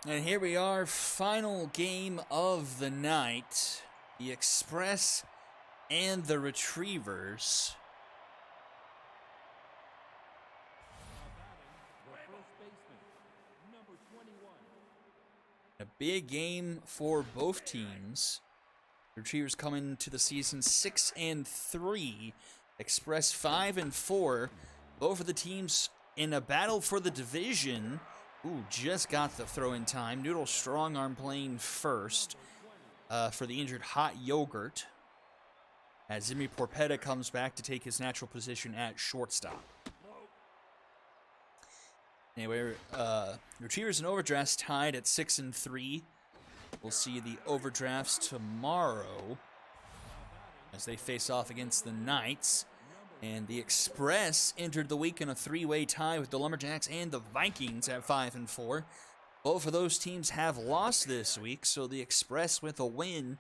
And here we are, final game of the night. The Express and the Retrievers. The first baseman, number 21. A big game for both teams. The Retrievers coming to the season 6-3. Express 5-4. Both of the teams in a battle for the division. Ooh, just got the throw in time. Noodle Strongarm playing first for the injured Hot Yogurt. As Zimmy Porpetta comes back to take his natural position at shortstop. Anyway, Retrievers and Overdrafts tied at 6-3. We'll see the Overdrafts tomorrow as they face off against the Knights. And the Express entered the week in a three-way tie with the Lumberjacks and the Vikings at 5-4. Both of those teams have lost this week, so the Express with a win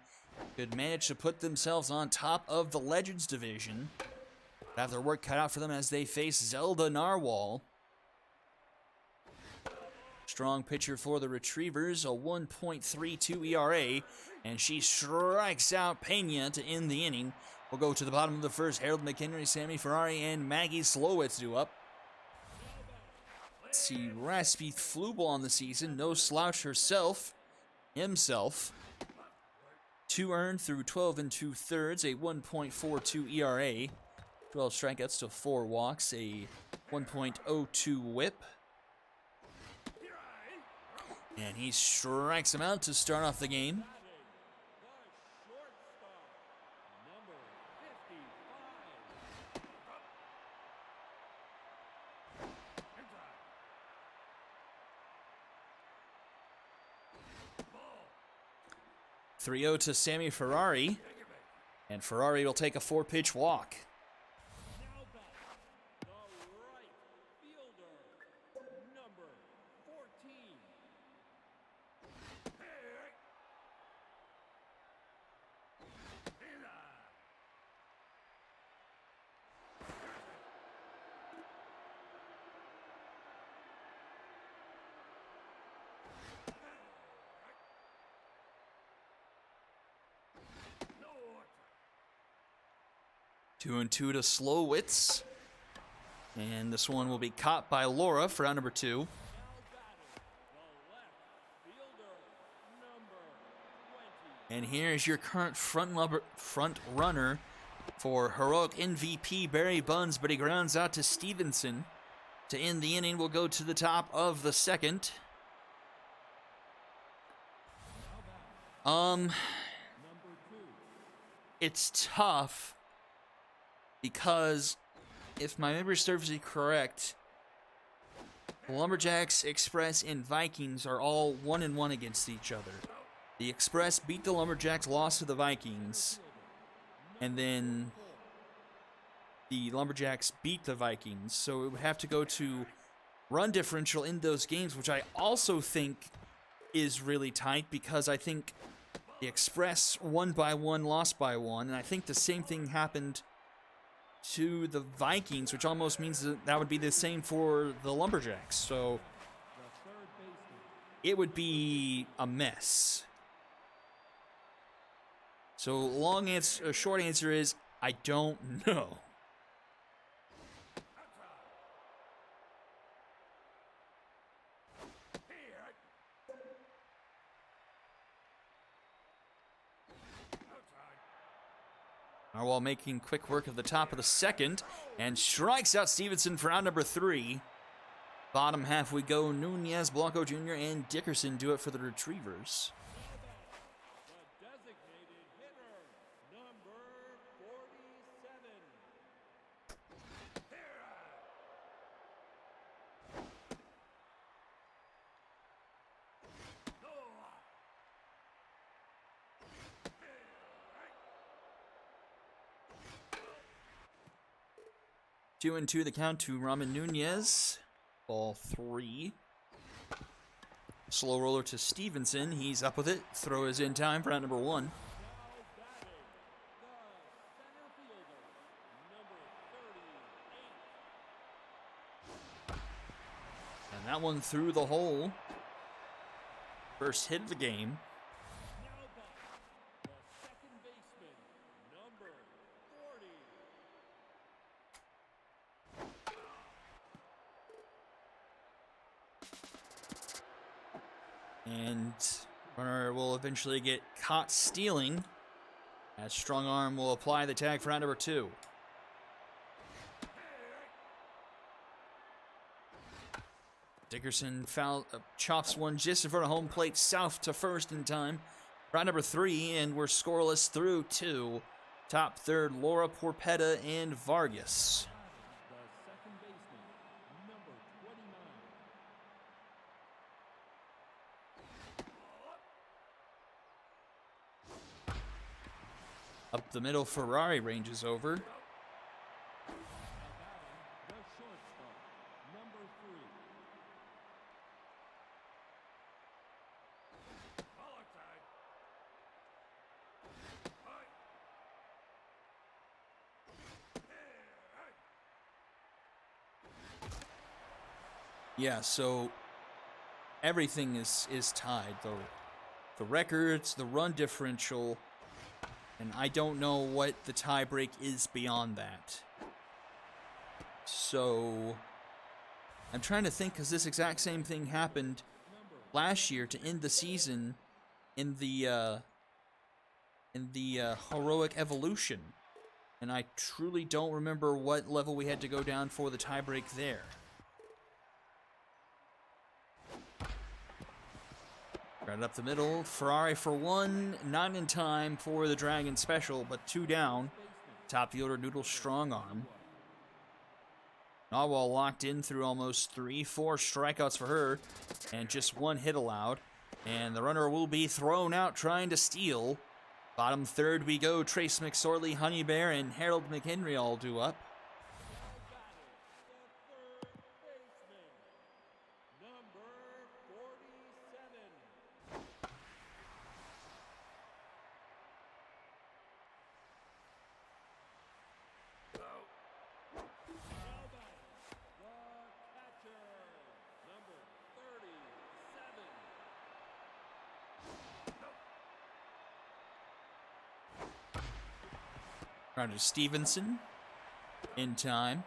could manage to put themselves on top of the Legends division. Have their work cut out for them as they face Zelda Narwhal. Strong pitcher for the Retrievers, a 1.32 ERA, and she strikes out Pena to end the inning. We'll go to the bottom of the first. Harold McHenry, Sammy Ferrari, and Maggie Slowitz do up. Let's see, Raspy Flubel on the season, no slouch himself. 2 earned through 12 2/3, a 1.42 ERA, 12 strikeouts to 4 walks, a 1.02 whip. And he strikes him out to start off the game. The shortstop, number 55. 3-0 to Sammy Ferrari. And Ferrari will take a 4-pitch walk. Now back, the right fielder, number 14. 2-2 to Slowitz. And this one will be caught by Laura for round number 2. Now batting, the left fielder, number 20. And here's your current front runner for heroic MVP Barry Buns, but he grounds out to Stevenson. To end the inning, we'll go to the top of the second. Number 2. It's tough because if my memory serves me correct, the Lumberjacks, Express, and Vikings are all 1-1 against each other. The Express beat the Lumberjacks, lost to the Vikings, and then the Lumberjacks beat the Vikings. So it would have to go to run differential in those games, which I also think is really tight because I think the Express won by 1, lost by 1, and I think the same thing happened to the Vikings, which almost means that would be the same for the Lumberjacks. So The third baseman, it would be a mess. So short answer is I don't know. Narwhal making quick work of the top of the second and strikes out Stevenson for round number 3. Bottom half we go. Nunez, Blanco Jr., and Dickerson do it for the Retrievers. the designated hitter, number 47. Two and two the count to Ramen Nunez. Ball 3. Slow roller to Stevenson. He's up with it. Throw is in time for round number 1. Now batting, the center fielder, number 38. And that one through the hole. First hit of the game. Now by the second baseman, number 40. And runner will eventually get caught stealing, as strong arm will apply the tag for round number 2. Dickerson chops one just in front of home plate, south to first in time. Round number 3, and we're scoreless through 2. Top third, Laura, Porpetta, and Vargas. The second baseman, number 29. Up the middle, Ferrari ranges over. Now batting, the shortstop, number 3. Yeah, so everything is tied. The records, the run differential, and I don't know what the tiebreak is beyond that. So I'm trying to think, because this exact same thing happened last year to end the season in the heroic evolution, and I truly don't remember what level we had to go down for the tiebreak there. Right up the middle, Ferrari for 1, not in time for the Dragon special, but 2 down. Top fielder Noodle strong arm. Nawal locked in through almost 3-4 strikeouts for her, and just 1 hit allowed. And the runner will be thrown out trying to steal. Bottom third we go, Trace McSorley, Honey Bear, and Harold McHenry all due up. Roger Stevenson in time.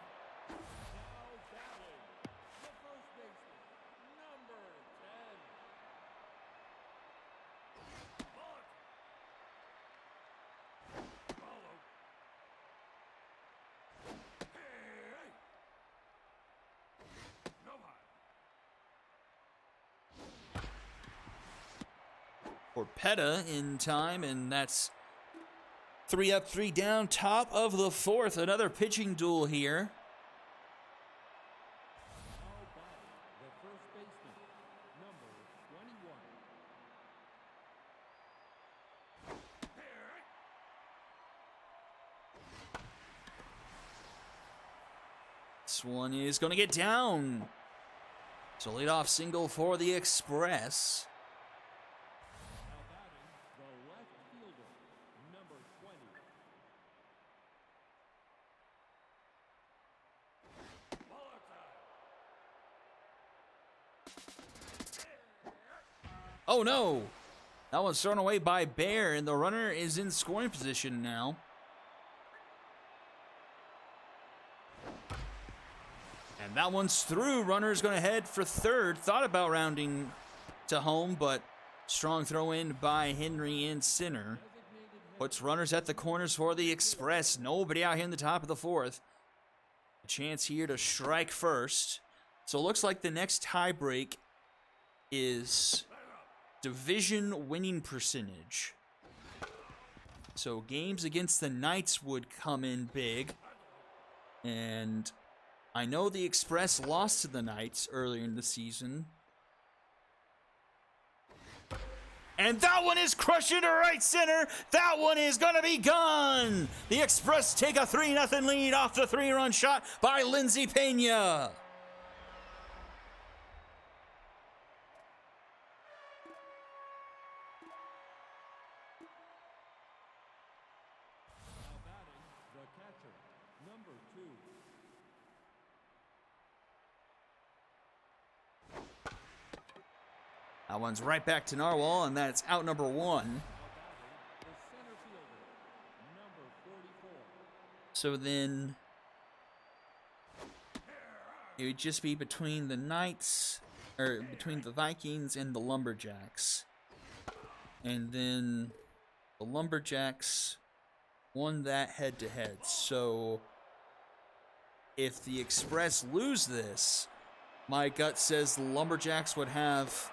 Porpetta in time, and that's 3 up, 3 down, top of the 4th. Another pitching duel here. The first baseman, number 21. This one is going to get down. So leadoff single for the Express. Now batting, the left fielder, number 20. Oh no! That one's thrown away by Bear, and the runner is in scoring position now. And that one's through. Runner's going to head for third. Thought about rounding to home, but strong throw in by Henry in center. Puts runners at the corners for the Express. Nobody out here in the top of the 4th. A chance here to strike first. So it looks like the next tiebreak is division winning percentage. So games against the Knights would come in big. And I know the Express lost to the Knights earlier in the season. And that one is crushed into right center. That one is going to be gone. The Express take a 3-0 lead off the 3-run shot by Lindsay Pena. Now batting, the catcher, number 2. That one's right back to Narwhal, and that's out number 1. The center fielder, number 44. So then it would just be between the Knights, or between the Vikings and the Lumberjacks. And then the Lumberjacks won that head-to-head. So if the Express lose this, my gut says the Lumberjacks would have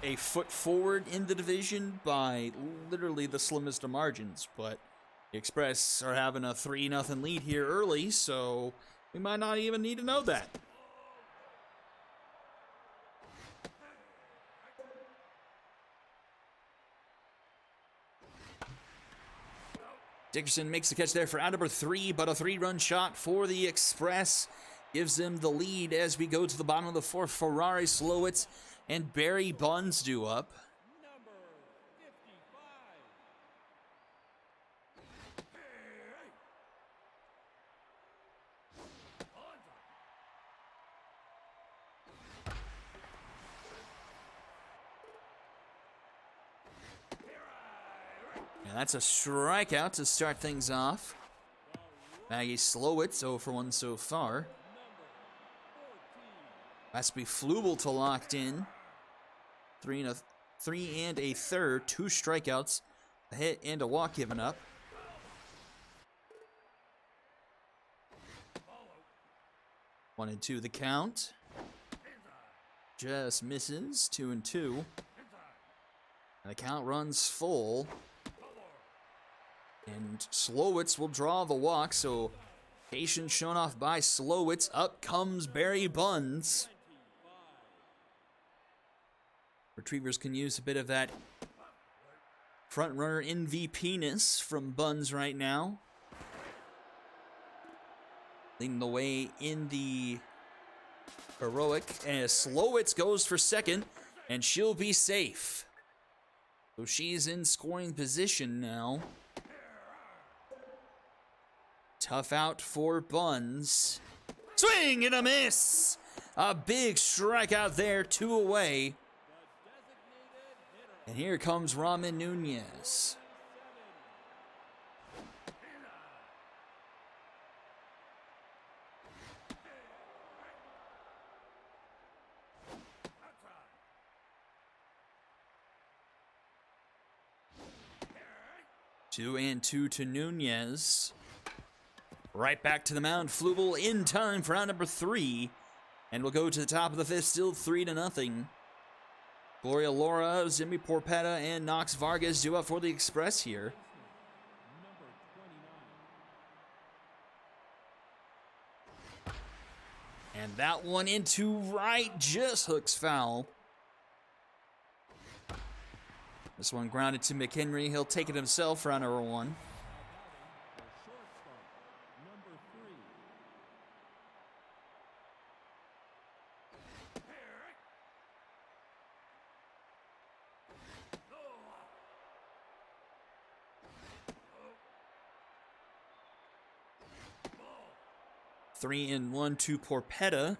a foot forward in the division by literally the slimmest of margins, but the Express are having a 3-0 lead here early, so we might not even need to know that. Dickerson makes the catch there for out number 3, but a 3-run shot for the Express gives them the lead as we go to the bottom of the 4th. Ferrari, Slowitz, and Barry Buns do up. Number 55. And that's a strikeout to start things off. Maggie Slowitz, 0 for 1 so far. Has to be Flubel to locked in. 3 and a third, 2 strikeouts, a hit and a walk given up. One and 2 the count. Just misses. 2 and 2. And the count runs full. And Slowitz will draw the walk, so patience shown off by Slowitz. Up comes Barry Buns. Retrievers can use a bit of that front runner MVP-ness from Buns right now. Leading the way in the heroic as Slowitz goes for second, and she'll be safe. So she's in scoring position now. Tough out for Buns. Swing and a miss! A big strikeout there, 2 away. And here comes Ramen Nunez. Two and 2 to Nunez. Right back to the mound. Flubel in time for round number 3. And we'll go to the top of the 5th, still 3-0. Gloria Laura, Zimmy Porpetta, and Knox Vargas do up for the Express here. Number 29. And that one into right, just hooks foul. This one grounded to McHenry. He'll take it himself for round number 1. The shortstop, number 3. 3 and 1 to Porpetta.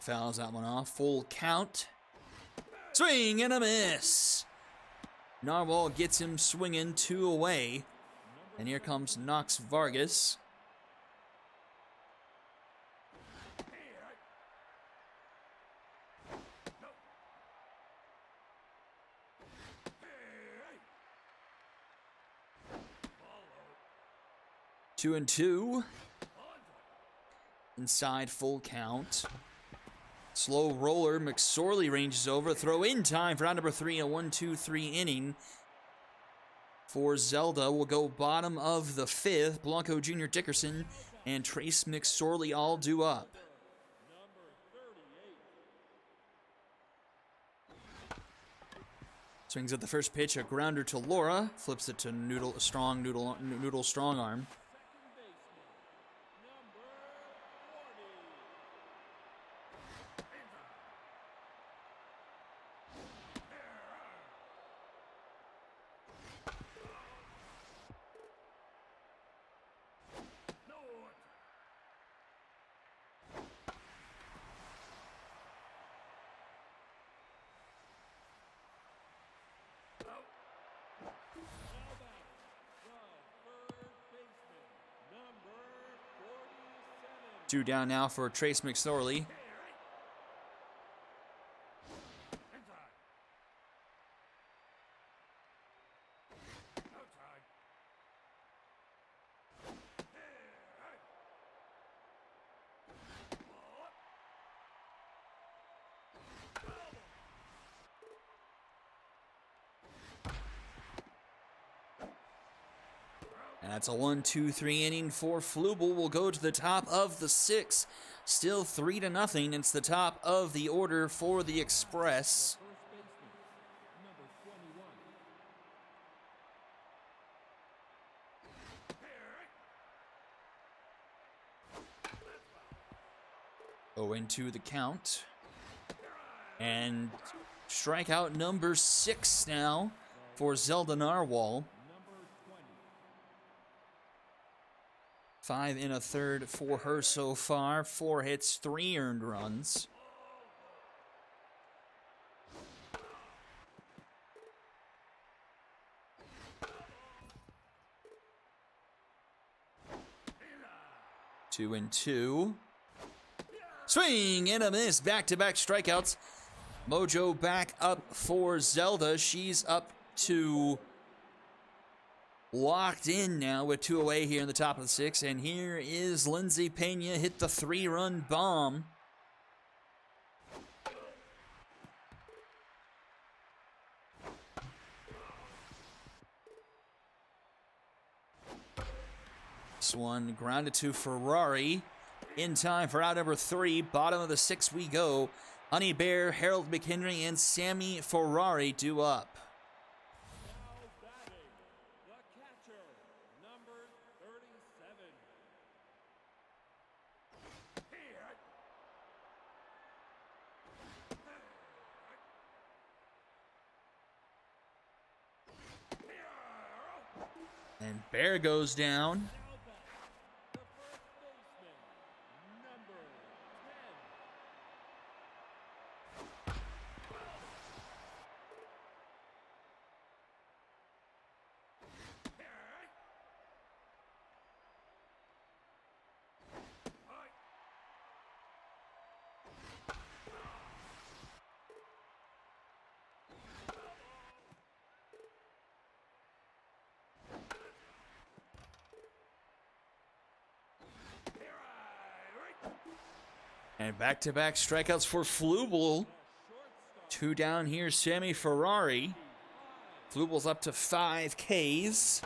Fouls that one off. Full count. Swing and a miss. Narwhal gets him swinging, 2 away. And here comes Knox Vargas. Two and 2. Inside, full count. Slow roller, McSorley ranges over. Throw in time for round number 3, a 1-2-3 inning. For Zelda will go bottom of the 5th. Blanco Jr. Dickerson and Trace McSorley all due up. Number 38. Swings at the first pitch, a grounder to Laura. Flips it to Noodle Strong arm. Second baseman, number 40. Two down now for Trace McSorley. And that's a 1-2-3 inning for Flubel. Will go to the top of the 6th. Still 3-0. It's the top of the order for the Express. First baseman, number 21. 0-2 the count. And strikeout number 6 now for Zelda Narwhal. Number 20. 5 1/3 for her so far. 4 hits, 3 earned runs. Two and two. Swing and a miss. Back-to-back strikeouts. Mojo back up for Zelda. She's up to locked in now with 2 away here in the top of the 6th. And here is Lindsay Pena, hit the 3-run bomb. This one grounded to Ferrari. In time for out number 3. Bottom of the 6th we go. Honey Bear, Harold McHenry, and Sammy Ferrari due up. Now batting, the catcher, number 37. And Bear goes down. Now back, the first baseman, number 10. And back-to-back strikeouts for Flubel. 2 down here, Sammy Ferrari. Flubel's up to 5 Ks.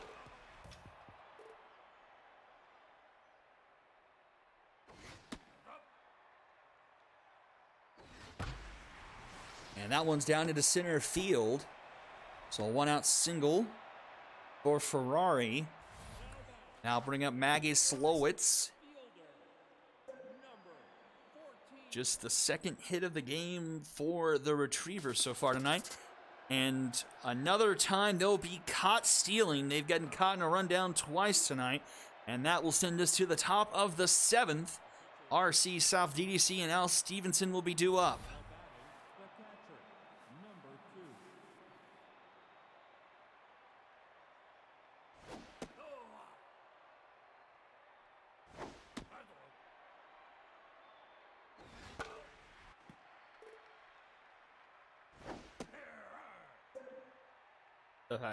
And that one's down into center field. So a 1-out single for Ferrari. Now bring up Maggie Slowitz. Just the 2nd hit of the game for the Retrievers so far tonight. And another time they'll be caught stealing. They've gotten caught in a rundown twice tonight. And that will send us to the top of the 7th. RC South DDC and Al Stevenson will be due up. The catcher, number 2.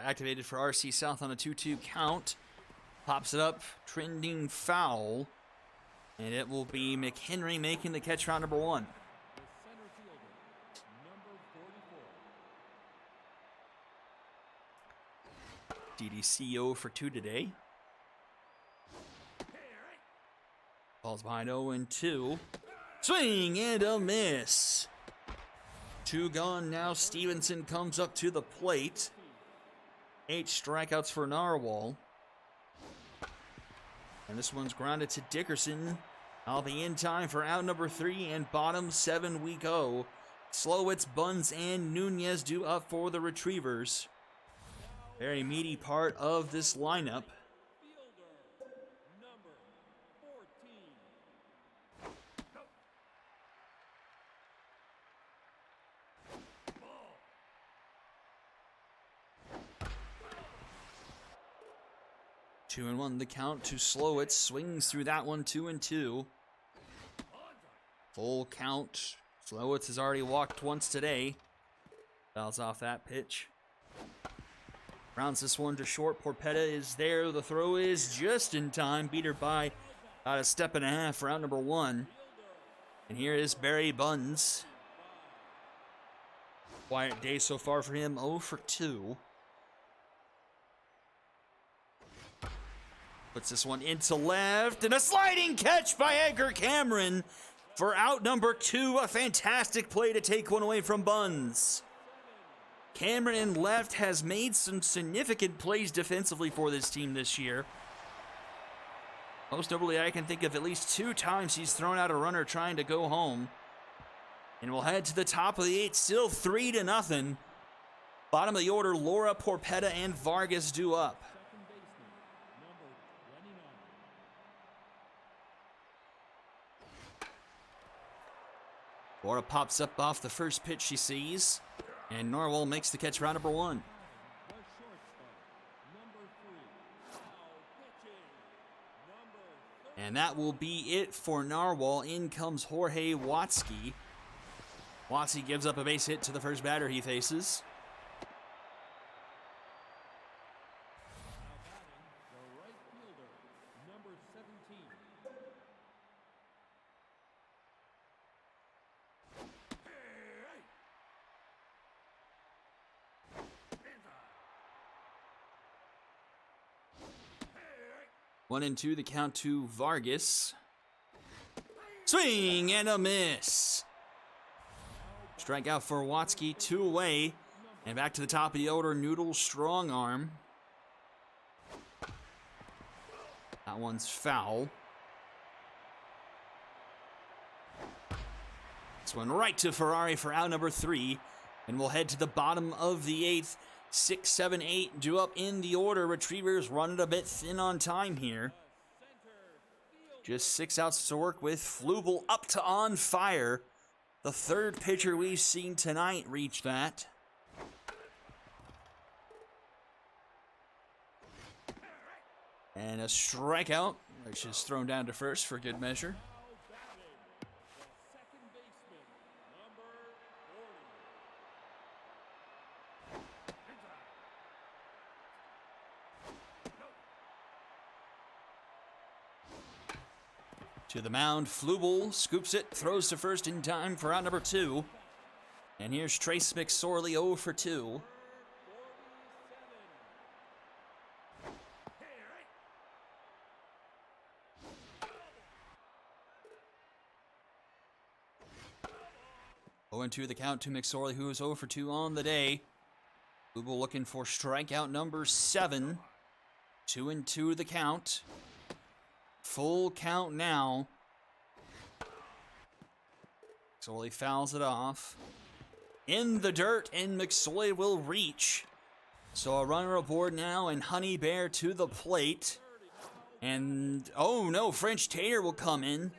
Activated for RC South on a 2-2 count. Pops it up, trending foul. And it will be McHenry making the catch round number 1. The center fielder, number 44. DDC 0 for 2 today. Falls behind 0-2. Swing and a miss. 2 gone now. Stevenson comes up to the plate. 8 strikeouts for Narwhal. And this one's grounded to Dickerson. I'll be in time for out number 3, and bottom 7 we go. Slowitz, Buns, and Nunez due up for the Retrievers. Very meaty part of this lineup. Fielder, number 14. 2-1 the count to Slowitz. Swings through that one, 2-2. Full count. Slowitz has already walked once today. Fouls off that pitch. Rounds this one to short. Porpetta is there. The throw is just in time. Beat her by about a step and a half for out number 1. And here is Barry Buns. Quiet day so far for him. 0 for 2. Puts this one into left. And a sliding catch by Edgar Cameron for out number 2. A fantastic play to take one away from Buns. Cameron in left has made some significant plays defensively for this team this year. Most notably, I can think of at least 2 times he's thrown out a runner trying to go home. And we'll head to the top of the 8th, still 3-0. Bottom of the order, Laura, Porpetta, and Vargas due up. Second baseman, number 29. Laura pops up off the first pitch she sees. And Narwhal makes the catch, round number 1. The shortstop, number 3. Foul pitching, number 30. And that will be it for Narwhal. In comes Jorge Watsky. Watsky gives up a base hit to the first batter he faces. Now batting, the right fielder, number 17. One and two, the count to Vargas. Swing and a miss. Strikeout for Watsky, 2 away. And back to the top of the order, Noodle strong arm. That one's foul. This one right to Ferrari for out number 3. And we'll head to the bottom of the 8th. 6, 7, 8 due up in the order. Retrievers running a bit thin on time here. Just 6 outs to work with. Flubel up to on fire. The 3rd pitcher we've seen tonight reach that. And a strikeout, which is thrown down to first for good measure. Now batting, the second baseman, number 40. To the mound, Flubel scoops it, throws to first in time for out number 2. And here's Trace McSorley, 0 for 2. Oh, 2 the count to McSorley, who is 0 for 2 on the day. Flubel looking for strikeout number 7. 2-2 the count. Full count now. McSorley fouls it off. In the dirt, and McSorley will reach. So a runner aboard now, and Honey Bear to the plate. And, oh no, French Tater will come in.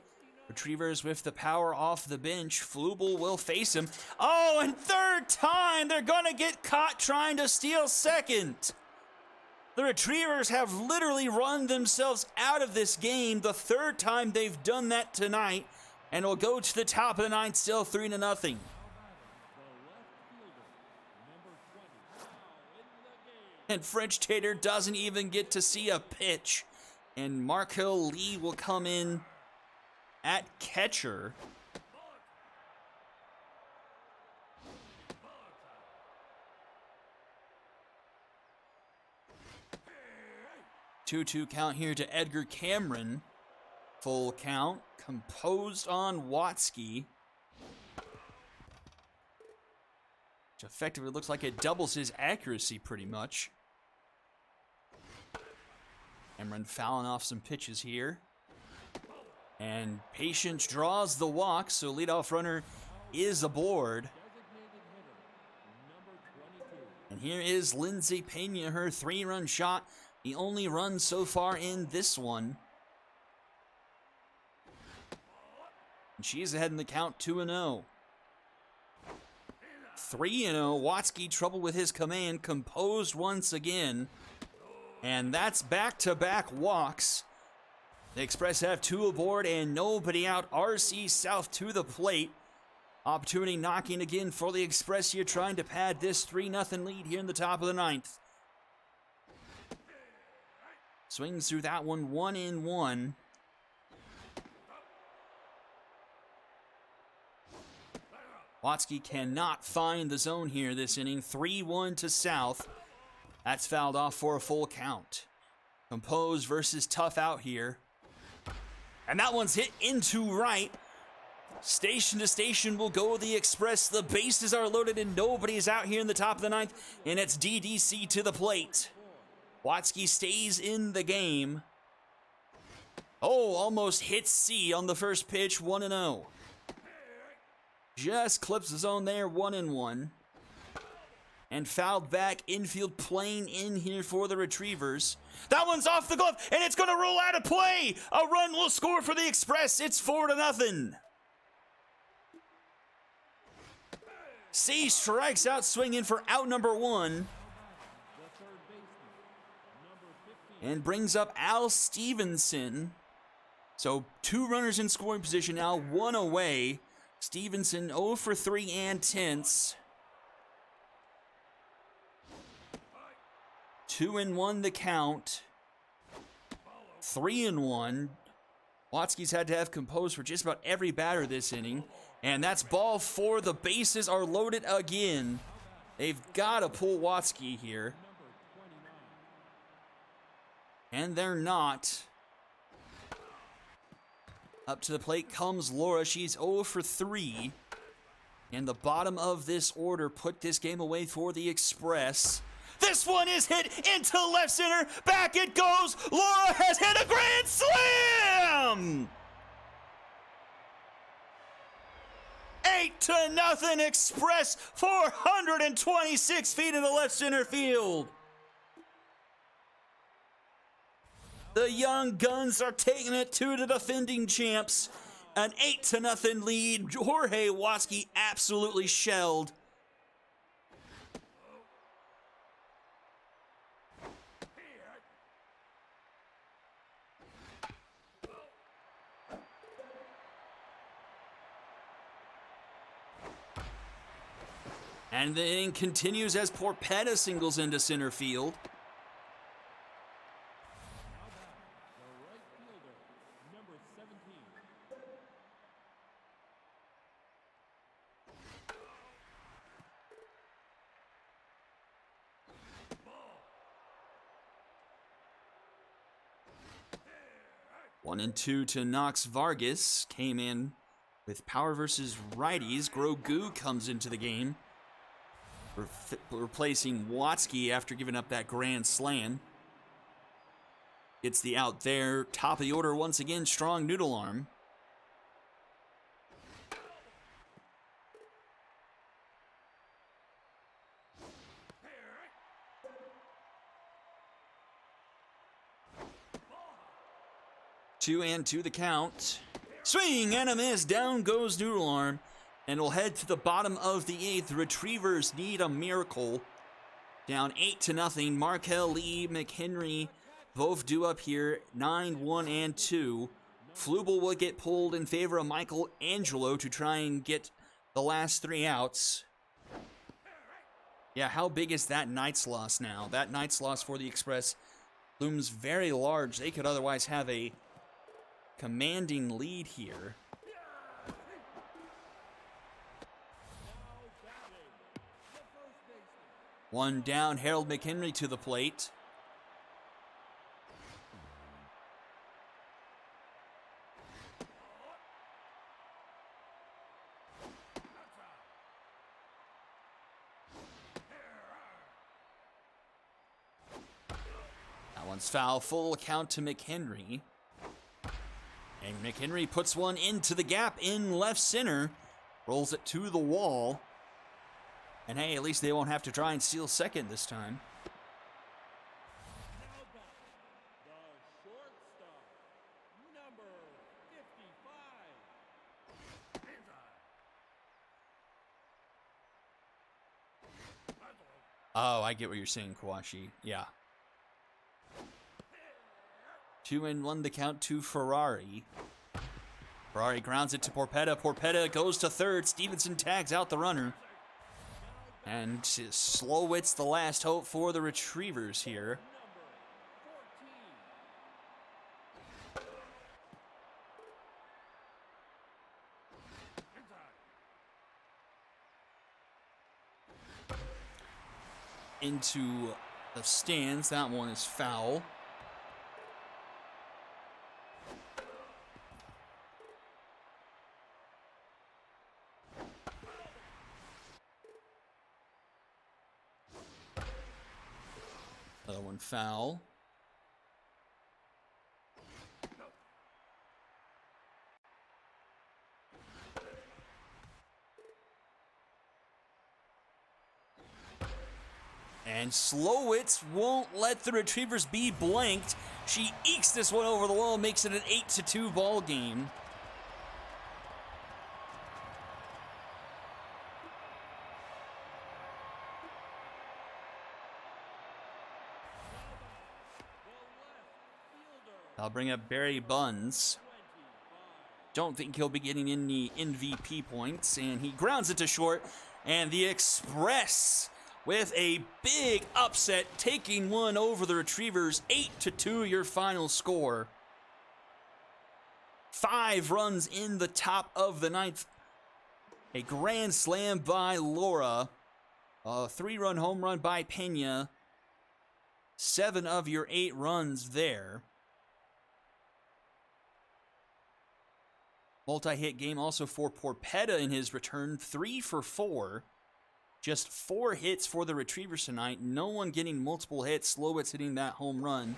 Retrievers with the power off the bench. Flubel will face him. Oh, and 3rd time, they're gonna get caught trying to steal second. The Retrievers have literally run themselves out of this game. The 3rd time they've done that tonight. And will go to the top of the 9th, still 3-0. The left fielder, number 20. Foul in the game. And French Tater doesn't even get to see a pitch. And Markel Lee will come in at catcher. Two-two count here to Edgar Cameron. Full count, composed on Watsky. Which effectively looks like it doubles his accuracy pretty much. Cameron fouling off some pitches here. And Patience draws the walk, so leadoff runner is aboard. Designated hitter, number 22. And here is Lindsay Pena, her 3-run shot. The only run so far in this one. And she's ahead in the count, 2-0. 3-0, Watsky trouble with his command, composed once again. And that's back-to-back walks. The Express have 2 aboard and nobody out. RC South to the plate. Opportunity knocking again for the Express here, trying to pad this 3-0 lead here in the top of the 9th. Swings through that one, 1-1. Watsky cannot find the zone here this inning. 3-1 to South. That's fouled off for a full count. Composed versus Tough out here. And that one's hit into right. Station to station will go the Express. The bases are loaded and nobody's out here in the top of the 9th. And it's DDC to the plate. Watsky stays in the game. Oh, almost hits C on the first pitch, 1-0. Just clips the zone there, 1-1. And fouled back, infield playing in here for the Retrievers. That one's off the glove, and it's going to roll out of play. A run will score for the Express. It's 4-0. C strikes out swinging for out number 1. And brings up Al Stevenson. So 2 runners in scoring position now, 1 away. Stevenson 0 for 3 and tenths. 2-1 the count. 3-1. Watsky's had to have composed for just about every batter this inning. And that's ball 4. The bases are loaded again. They've got to pull Watsky here. And they're not. Up to the plate comes Laura. She's 0 for 3. And the bottom of this order put this game away for the Express. This one is hit into left center. Back it goes. Laura has hit a grand slam! 8-0 Express. 426 feet in the left center field. The young guns are taking it to the defending champs. An 8-0 lead. Jorge Watsky absolutely shelled. And the inning continues as Porpetta singles into center field. One and 2 to Knox Vargas. Came in with power versus righties. Grogu comes into the game, replacing Watsky after giving up that grand slam. It's the out there. Top of the order once again. Strong noodle arm. Two and 2 the count. Swing and a miss. Down goes noodle arm. And we'll head to the bottom of the 8th. The Retrievers need a miracle. Down 8-0. Markel Lee, McHenry both due up here. 9-1 and 2. Flubel will get pulled in favor of Michael Angelo to try and get the last 3 outs. Yeah, how big is that Knights loss now? That Knights loss for the Express looms very large. They could otherwise have a commanding lead here. One down, Harold McHenry to the plate. That one's foul, full count to McHenry. And McHenry puts one into the gap in left center. Rolls it to the wall. And hey, at least they won't have to try and steal second this time. The shortstop, number 55. Oh, I get what you're saying, Kawashi. Yeah. 2-1 the count to Ferrari. Ferrari grounds it to Porpetta. Porpetta goes to third. Stevenson tags out the runner. And Slowitz, the last hope for the Retrievers here. Into the stands. That one is foul. Another one foul. And Slowitz won't let the Retrievers be blanked. She ekes this one over the wall, makes it an 8-2 ball game. I'll bring up Barry Buns. Don't think he'll be getting any MVP points, and he grounds it to short. And the Express with a big upset, taking one over the Retrievers. 8-2 your final score. 5 runs in the top of the ninth. A grand slam by Laura. A 3-run home run by Pena. 7 of your 8 runs there. Multi-hit game also for Porpetta in his return. 3 for 4. Just 4 hits for the Retrievers tonight. No one getting multiple hits. Slowitz hitting that home run.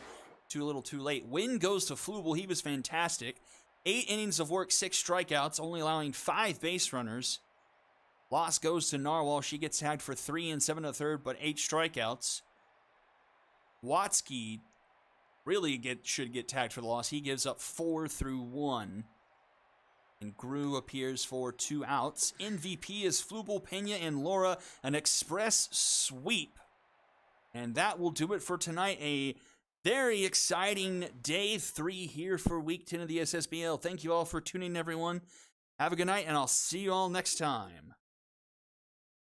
Too little too late. Win goes to Flubel. He was fantastic. 8 innings of work, 6 strikeouts, only allowing 5 base runners. Loss goes to Narwhal. She gets tagged for 3 and 7 1/3, but 8 strikeouts. Watsky really should get tagged for the loss. He gives up 4 through 1. And Grew appears for 2 outs. MVP is Flubel, Pena, and Laura. An Express sweep. And that will do it for tonight. A very exciting day 3 here for week 10 of the SSBL. Thank you all for tuning in, everyone. Have a good night, and I'll see you all next time.